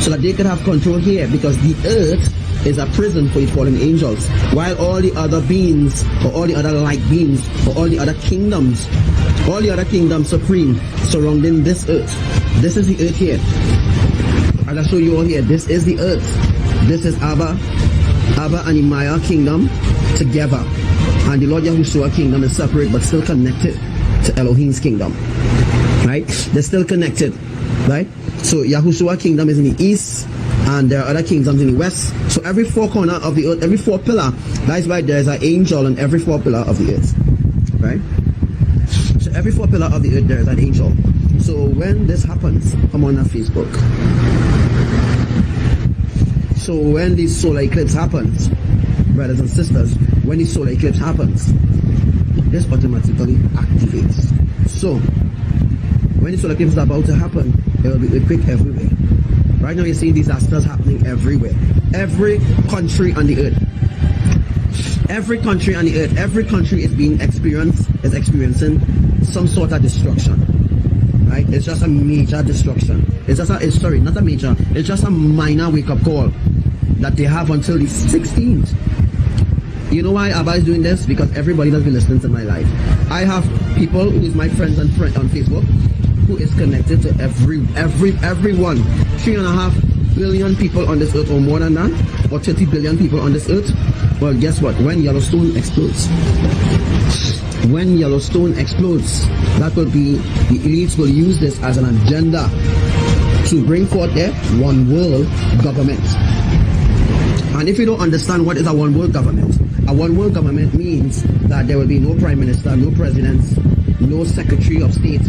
so that they can have control here, because the earth is a prison for the fallen angels, while all the other beings, or all the other light beings, or all the other kingdoms supreme surrounding this earth. This is the earth here. As I show you all here, this is the earth. This is Abba and the Maya kingdom together, and the Lord Yahushua kingdom is separate but still connected to Elohim's kingdom, right? They're still connected, right? So Yahushua kingdom is in the east, and there are other kingdoms in the west. So every four corner of the earth, every four pillar, that's why there's an angel on every four pillar of the earth, right? So every four pillar of the earth there is an angel. So when this happens, come on Facebook. So when the solar eclipse happens, brothers and sisters, when the solar eclipse happens, this automatically activates. So when the solar eclipse is about to happen, there will be earthquake everywhere. Right now you're seeing disasters happening everywhere. Every country on the earth. Every country on the earth, every country is experiencing some sort of destruction. Right? It's just a major destruction. It's just it's just a minor wake-up call that they have until the 16th. You know why Abba is doing this? Because everybody that's been listening to my life. I have people who is my friends on Facebook who is connected to everyone. 3.5 billion people on this earth, or more than that, or 30 billion people on this earth. Well, guess what? When Yellowstone explodes, that will be, the elites will use this as an agenda to bring forth their one world government. And if you don't understand what is a one world government means that there will be no prime minister, no president, no secretary of state,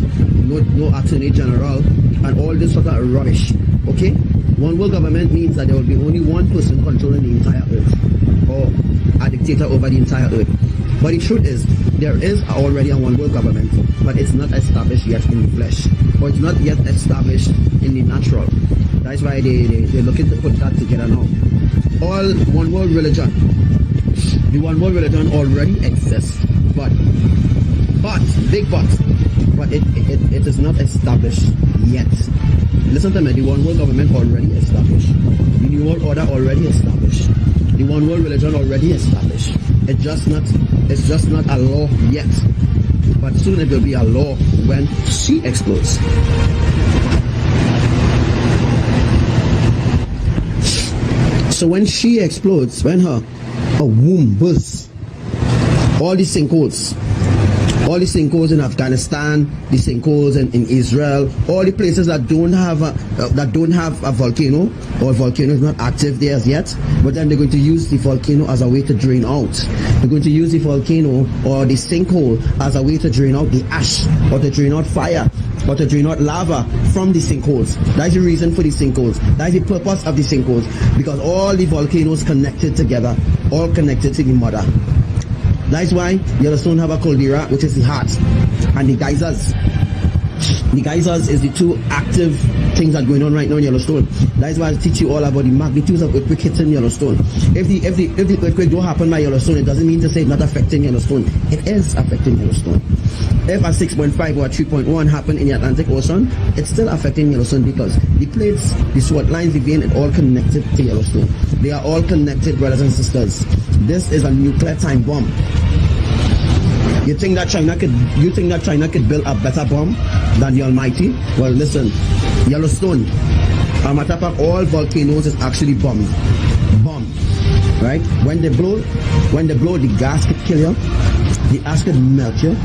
no attorney general, and all this sort of rubbish. Okay? One world government means that there will be only one person controlling the entire earth, or a dictator over the entire earth. But the truth is, there is already a one world government, but it's not established yet in the flesh, or it's not yet established in the natural. That's why they're looking to put that together now. All one world religion, the one world religion already exists, but it is not established yet. Listen to me, the one world government already established, the new world order already established, the one world religion already established. It's just not a law yet, but soon it will be a law when she explodes. So when she explodes, when her womb bursts, all the sinkholes in Afghanistan, the sinkholes in Israel, all the places that don't have a volcano, or volcano is not active there as yet, but then they're going to use the volcano as a way to drain out. They're going to use the volcano or the sinkhole as a way to drain out the ash, or to drain out fire, or to drain out lava from the sinkholes. That's the reason for the sinkholes. That's the purpose of the sinkholes, because all the volcanoes connected together, all connected to the mother. That's why Yellowstone have a caldera, which is the heart, and the geysers. The geysers is the two active things that are going on right now in Yellowstone. That's why I teach you all about the magnitudes of earthquake hitting Yellowstone. If the earthquake don't happen by Yellowstone, it doesn't mean to say it's not affecting Yellowstone. It is affecting Yellowstone. If a 6.5 or a 3.1 happen in the Atlantic Ocean, it's still affecting Yellowstone, because the plates, the SWOT lines, the vein, it's all connected to Yellowstone. They are all connected, brothers and sisters. This is a nuclear time bomb. You think that China could build a better bomb than the Almighty? Well, listen, Yellowstone, a matter of fact, all volcanoes is actually bombed, right? When they blow, the gas could kill you, the ash could melt you,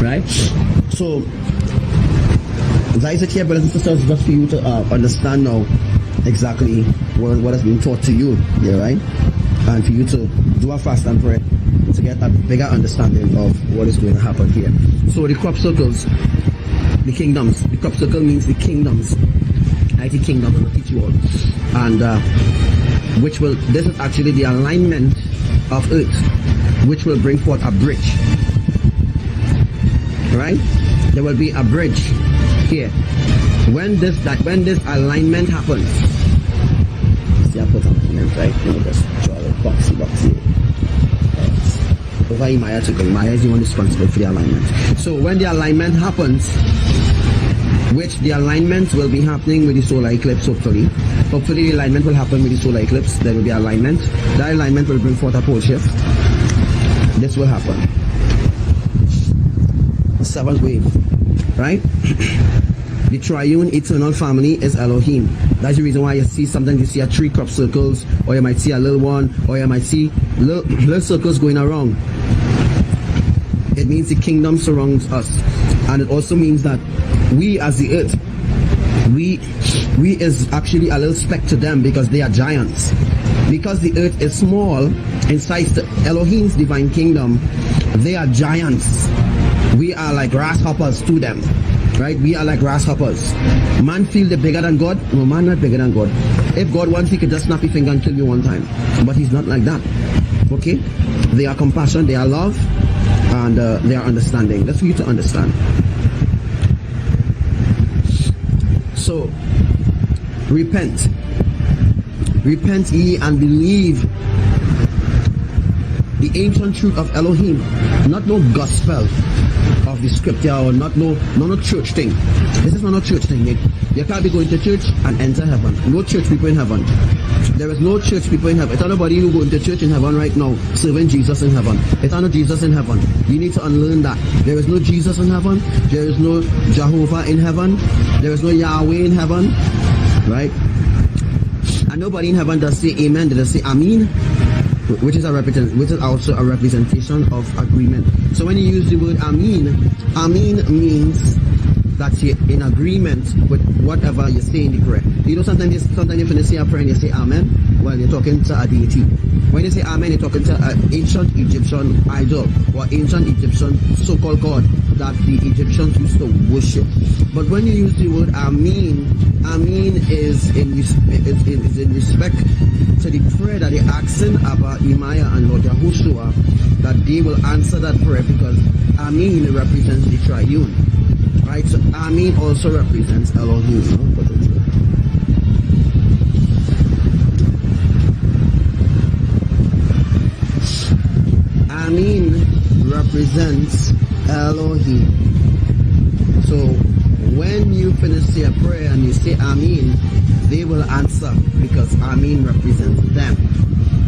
right? So, that is it here, brothers and sisters, just for you to understand now exactly what has been taught to you, yeah, right? And for you to do a fast and pray to get a bigger understanding of what is going to happen here. So the crop circles, the kingdoms. The crop circle means the kingdoms. IT kingdom, I'm going to teach you all. And this is actually the alignment of earth, which will bring forth a bridge. Right? There will be a bridge here. When this alignment happens, see, I put alignment, right? Let me just draw a boxy. over Imaya to go. Imaya is the one responsible for the alignment. So when the alignment happens, which the alignment will be happening with the solar eclipse, hopefully. Hopefully the alignment will happen with the solar eclipse. There will be alignment. That alignment will bring forth a pole shift. This will happen. Seventh wave, right? The triune eternal family is Elohim. That's the reason why you see sometimes you see a 3 crop circles, or you might see a little one, or you might see little circles going around. It means the kingdom surrounds us, and it also means that we as the earth, we is actually a little speck to them, because they are giants. Because the earth is small inside the Elohim's divine kingdom, they are giants. We are like grasshoppers to them, right? We are like grasshoppers. Man feel they're bigger than God. No, man not bigger than God. If God wants, he could just snap his finger and kill you one time, but he's not like that. Okay? They are compassion, they are love, and they are understanding. That's for you to understand. So, repent ye and believe the ancient truth of Elohim, not no gospel of the scripture, or not no church thing. This is not a church thing. You can't be going to church and enter heaven. No church people in heaven. There is no church people in heaven. It's not nobody who going to church in heaven right now serving Jesus in heaven. It's not no Jesus in heaven. You need to unlearn that. There is no Jesus in heaven. There is no Jehovah in heaven. There is no Yahweh in heaven. Right? And nobody in heaven does say amen. They just say amen, which is also a representation of agreement. So when you use the word amen, amen means that you're in agreement with whatever you say in the prayer. You know, sometimes you finish say a prayer and you say amen, well, you're talking to a deity. When you say amen, you're talking to an ancient Egyptian idol, or ancient Egyptian so-called god that the Egyptians used to worship. But when you use the word amen, amen is in respect to the prayer that they're asking about Imaya and Lord Yahushua, that they will answer that prayer, because amen represents the triune. Right, so amen also represents Elohim. Amen represents Elohim. So when you finish your prayer and you say amen, they will answer, because amen represents them.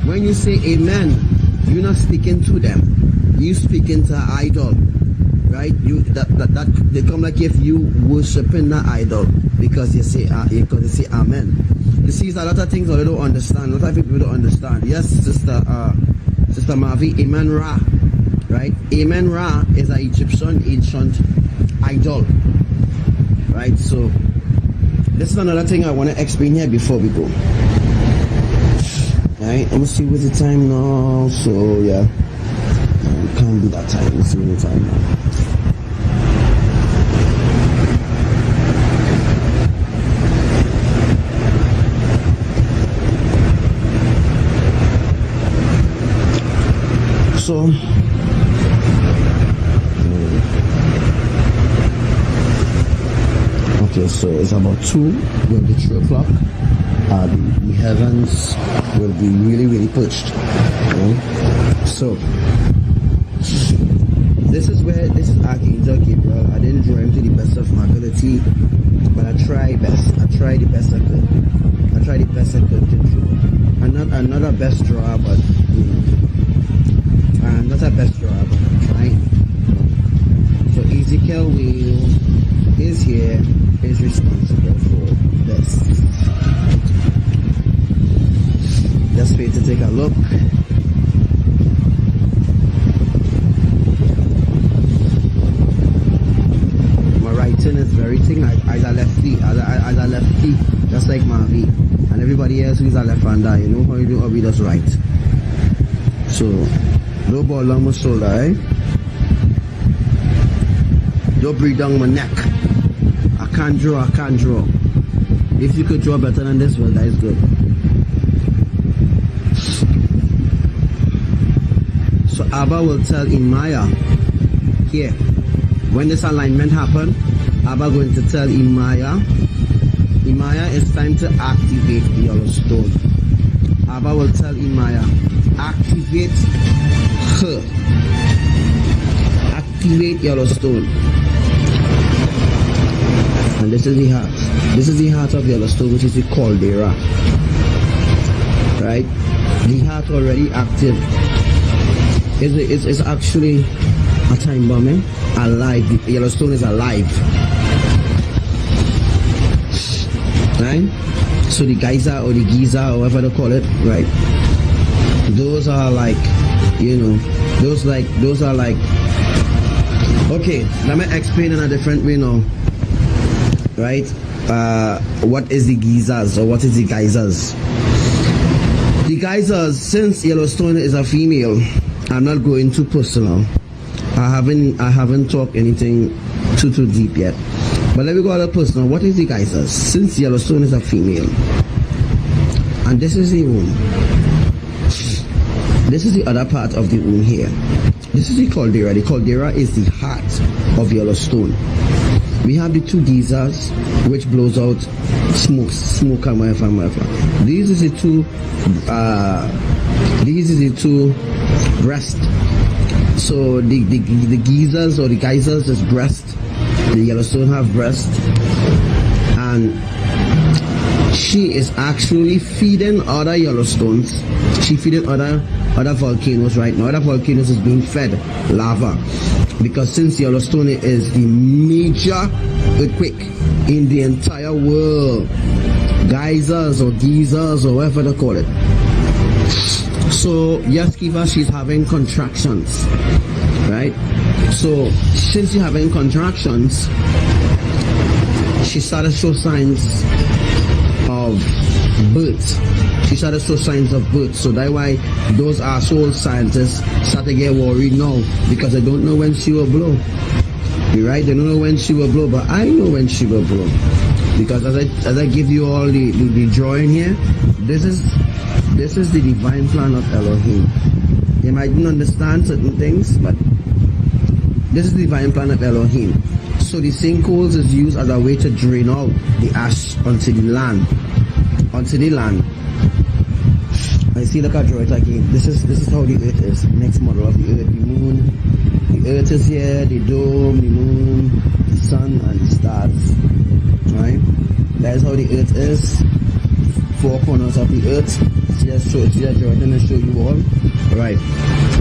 When you say amen, you're not speaking to them. You speaking to an idol. Right? They come like if you worshiping the idol, because you say amen. You see, there's a lot of things that I don't understand. A lot of people don't understand. Yes, Sister Mavi, Amen Ra, right? Amen Ra is an Egyptian ancient idol, right? So this is another thing I want to explain here before we go. Right? Let me see what's the time now. So yeah, can't be that time. Let's see what the time now. So, okay, so it's about 2, will be 3 o'clock. The heavens will be really, really pushed. Okay? So, this is Archangel Gabriel. I didn't draw him to the best of my ability, but I tried best. I tried the best I could. I tried the best I could to draw. I'm not a best drawer, but I'm not a best drawer, but I'm trying. So Ezekiel Will is here, is responsible for this. Just wait to take a look. My writing is very thin. As a lefty, just like Mavi. And everybody else who's a left-hander, you know how you do, how we just write. So, no ball along my shoulder, eh? Don't breathe down my neck. I can't draw. If you could draw better than this, well, that is good. So Abba will tell Imaya here, when this alignment happen, Abba going to tell Imaya, it's time to activate the yellow stone. Abba will tell Imaya, activate her. activate Yellowstone. And this is the heart. This is the heart of Yellowstone, which is the caldera. Right? The heart already active. It's actually a time bomb, alive. The Yellowstone is alive. Right? So the geyser or the geyser or whatever they call it, right? Those are like, you know, those are like, okay, let me explain in a different way now. Right? What is the geysers or what is the geysers? The geysers, since Yellowstone is a female, I'm not going too personal. I haven't talked anything too deep yet. But let me go a little personal. What is the geysers? Since Yellowstone is a female, and this is the womb. This is the other part of the womb here. This is the caldera. The caldera is the heart of Yellowstone. We have the two geysers, which blows out smoke and whatever. These is the two breast. So the geysers or the geysers is breast. The Yellowstone have breast, and she is actually feeding other Yellowstones. She feeding other volcanoes right now. Other volcanoes is being fed lava, because since Yellowstone is the major earthquake in the entire world, geysers or geysers or whatever they call it. So yes, Kiva, she's having contractions, right? So since she's having contractions, she started to show signs of birth. She started to show signs of birth. So that's why those asshole scientists start to get worried now, because they don't know when she will blow. You're right, they don't know when she will blow, but I know when she will blow, because as I give you all the drawing here, this is the divine plan of Elohim. You might not understand certain things, but this is the divine plan of Elohim. So the sinkholes is used as a way to drain out the ash onto the land. I see, look, I draw it again. This is how the earth is. Next model of the earth, the moon. The earth is here, the dome, the moon, the sun, and the stars. Right? That is how the earth is. Four corners of the earth. See that drawing and show you all. Right.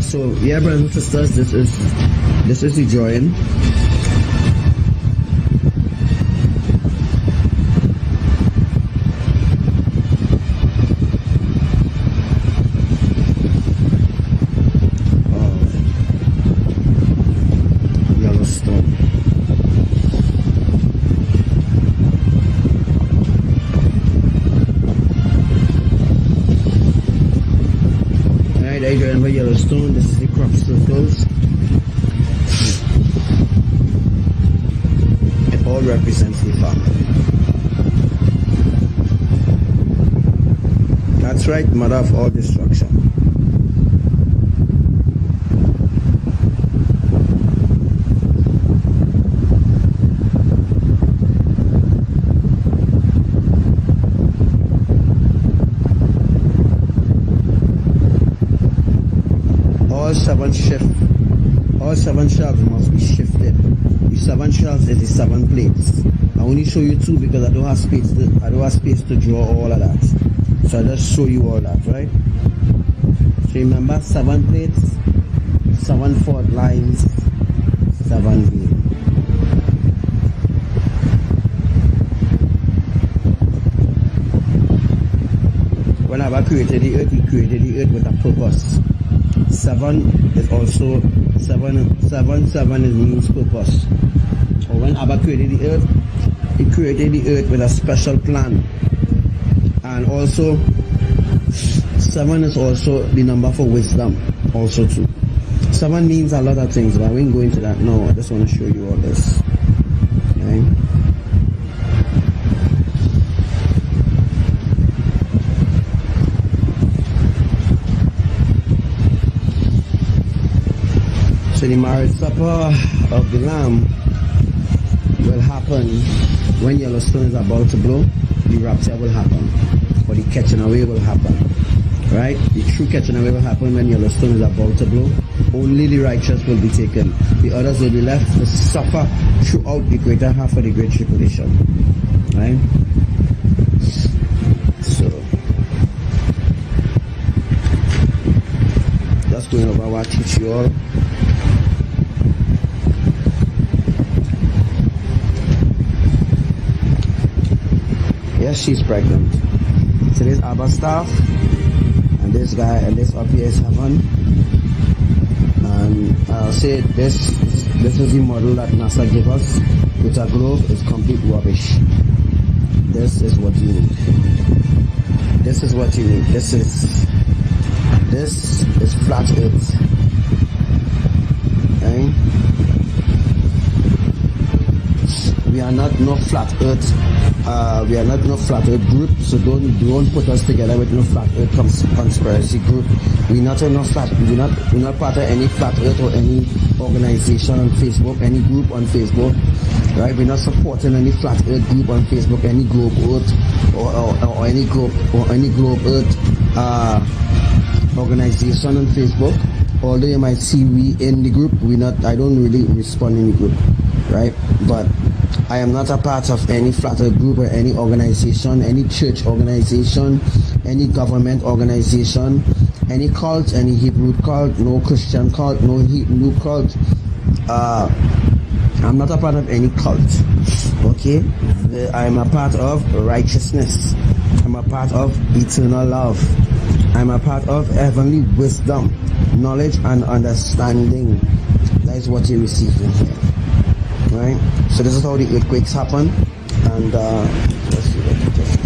So yeah, brothers and sisters, this is the drawing. Yellowstone, this is the crop circles. It all represents the family. That's right, mother of all destruction. All seven shelves must be shifted. The 7 shelves is the 7 plates. I only show you 2 because I don't have space to draw all of that. So I just show you all that, right? So remember, 7 plates, 7 fault lines, 7 beams. When I created the earth, he created the earth with a purpose. 7 is also 7 is means purpose. Or when Abba created the earth, he created the earth with a special plan. And also 7 is also the number for wisdom also too. 7 means a lot of things, but I won't go into that now. I just want to show you all this. Okay? So the marriage supper of the Lamb will happen when Yellowstone is about to blow. The rapture will happen, or the catching away will happen, right? The true catching away will happen when Yellowstone is about to blow. only the righteous will be taken. The others will be left to suffer throughout the greater half of the Great Tribulation. Right? So, just going over what I teach you all. Yes, she's pregnant. So this Abba staff, and this guy, and this up here is heaven. And I'll say this is the model that NASA gave us, which a globe is complete rubbish. This is what you need. This is what you need. This is flat earth. Okay? We are not no flat earth. We are not no flat earth group, so don't put us together with no flat earth conspiracy group. We're not part of any flat earth or any organization on Facebook, any group on Facebook, right? We're not supporting any flat earth group on Facebook, any globe earth or any globe earth organization on Facebook. Although you might see we in the group, I don't really respond in the group, right? But I am not a part of any flat earth group or any organization, any church organization, any government organization, any cult, any Hebrew cult, no Christian cult, no Hindu cult. I'm not a part of any cult. Okay? I'm a part of righteousness. I'm a part of eternal love. I'm a part of heavenly wisdom, knowledge and understanding. That is what you receive in here. Right? So this is how the earthquakes happen. And let's see what it is.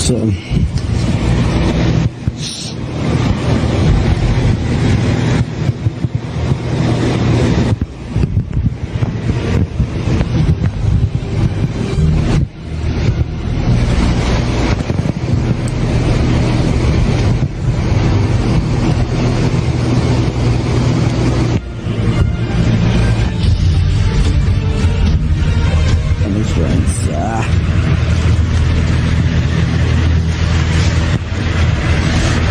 So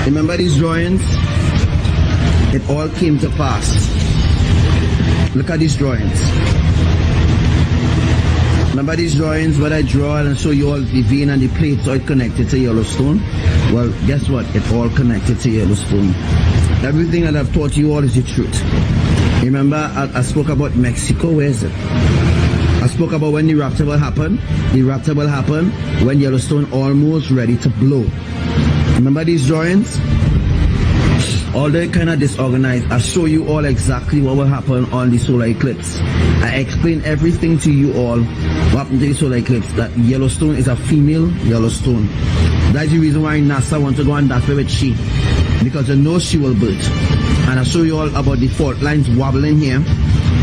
remember these drawings? It all came to pass. Look at these drawings. Remember these drawings, what I draw and show you all the vein and the plates, all connected to Yellowstone? Well, guess what? It all connected to Yellowstone. Everything that I've taught you all is the truth. Remember, I spoke about Mexico. Where is it? I spoke about when the rapture will happen. The rapture will happen when Yellowstone almost ready to blow. Remember these drawings? Although kind of disorganized, I show you all exactly what will happen on the solar eclipse. I explain everything to you all what happened to the solar eclipse, that Yellowstone is a female Yellowstone. That's the reason why NASA wants to go and that way with she, because they know she will birth. And I show you all about the fault lines wobbling here,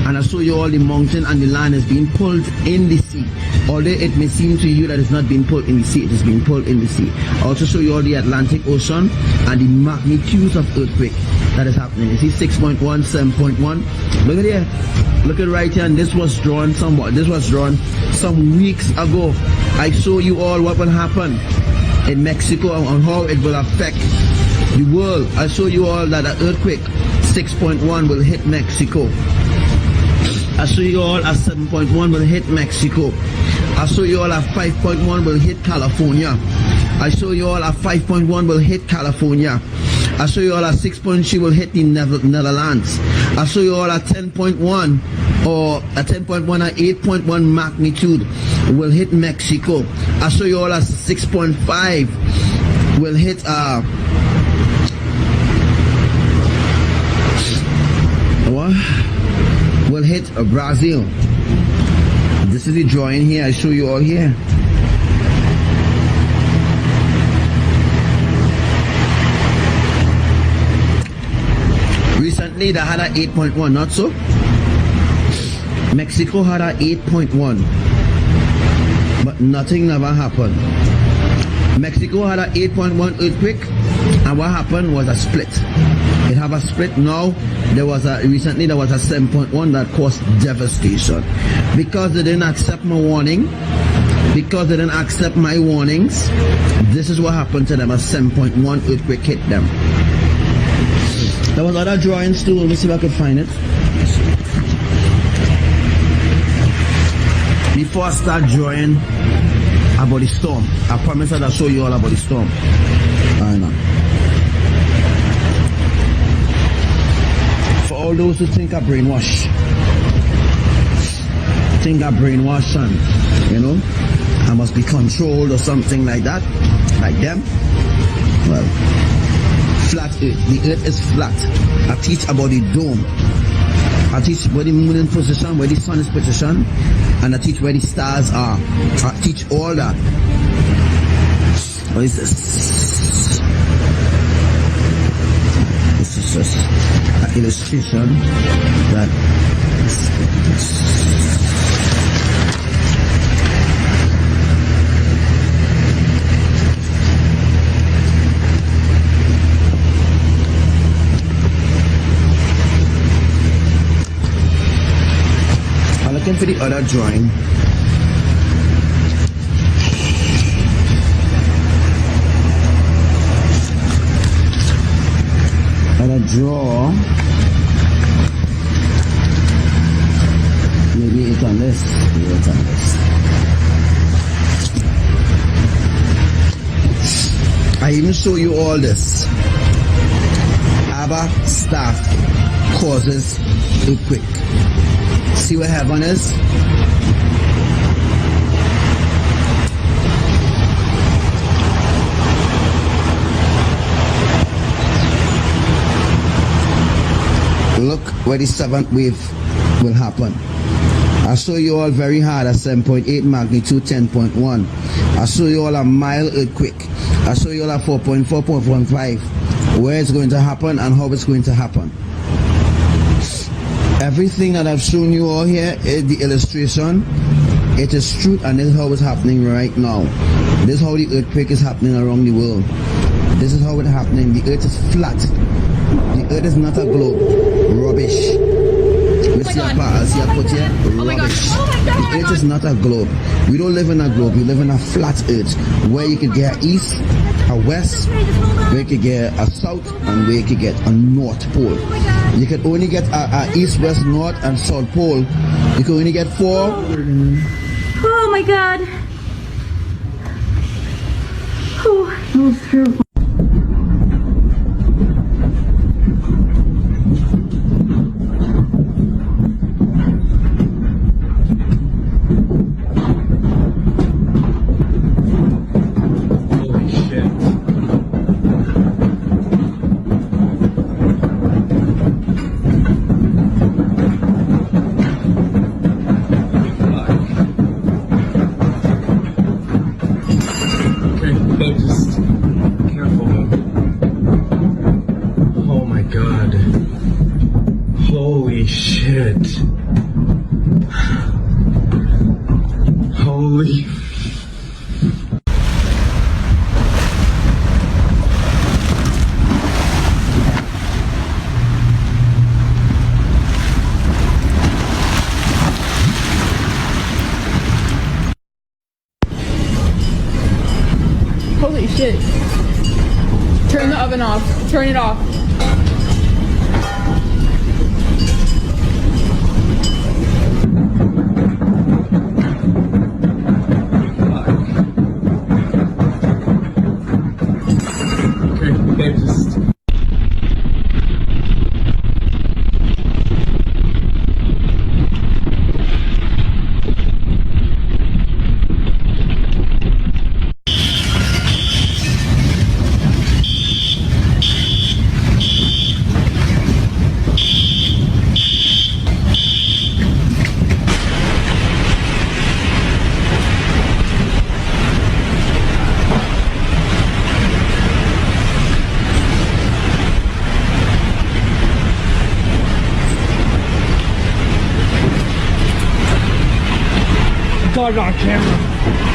and I show you all the mountain and the land is being pulled in the sea. Although it may seem to you that it's not being pulled in the sea, it is being pulled in the sea. I also show you all the Atlantic Ocean and the magnitudes of earthquake that is happening. You see 6.1, 7.1. Look at here. Look at right here, and this was drawn some weeks ago. I show you all what will happen in Mexico and how it will affect the world. I show you all that an earthquake 6.1 will hit Mexico. I show you all a 7.1 will hit Mexico. I show you all a 5.1 will hit California. I show you all a 5.1 will hit California. I show you all a 6.3 will hit the Netherlands. I show you all a 10.1 or a 10.1 or 8.1 magnitude will hit Mexico. I show you all a 6.5 will hit will hit Brazil. This is the drawing here. I show you all here. Recently they had a 8.1, not so? Mexico had a 8.1, but nothing never happened. Mexico had a 8.1 earthquake, and what happened was a split. It have a split now. Recently there was a 7.1 that caused devastation. Because they didn't accept my warning, because they didn't accept my warnings, this is what happened to them. A 7.1 earthquake hit them. There was other drawings too. Let me see if I could find it. Before I start drawing about the storm, I promise I'll show you all about the storm. I know. For all those who think I brainwash, and you know, I must be controlled or something like that, like them. Well, flat earth. The earth is flat. I teach about the dome. I teach where the moon is position, where the sun is position, and I teach where the stars are. I teach all that. What is this? This is just an illustration that looking for the other drawing. And I draw. Maybe it's on this. Maybe it's on this. I even show you all this. Abba staff causes earthquake. See where heaven is? Look where the seventh wave will happen. I'll show you all very hard at 7.8 magnitude, 10.1. I'll show you all a mild earthquake. I'll show you all a 4.4, 4.5, where it's going to happen and how it's going to happen. Everything that I've shown you all here is the illustration. It is truth, and this is how it's happening right now. This is how the earthquake is happening around the world. This is how it's happening. The earth is flat. The earth is not a globe. Rubbish. Rubbish. The earth is not a globe. We don't live in a globe. We live in a flat earth where you could get east, a west, where you could get a south, and where you could get a north pole. You can only get a east, west, north, and south pole. You can only get 4. Oh my God. Oh, that was terrible. Holy shit. Holy. Holy shit. Turn the oven off. Turn it off. God, on camera.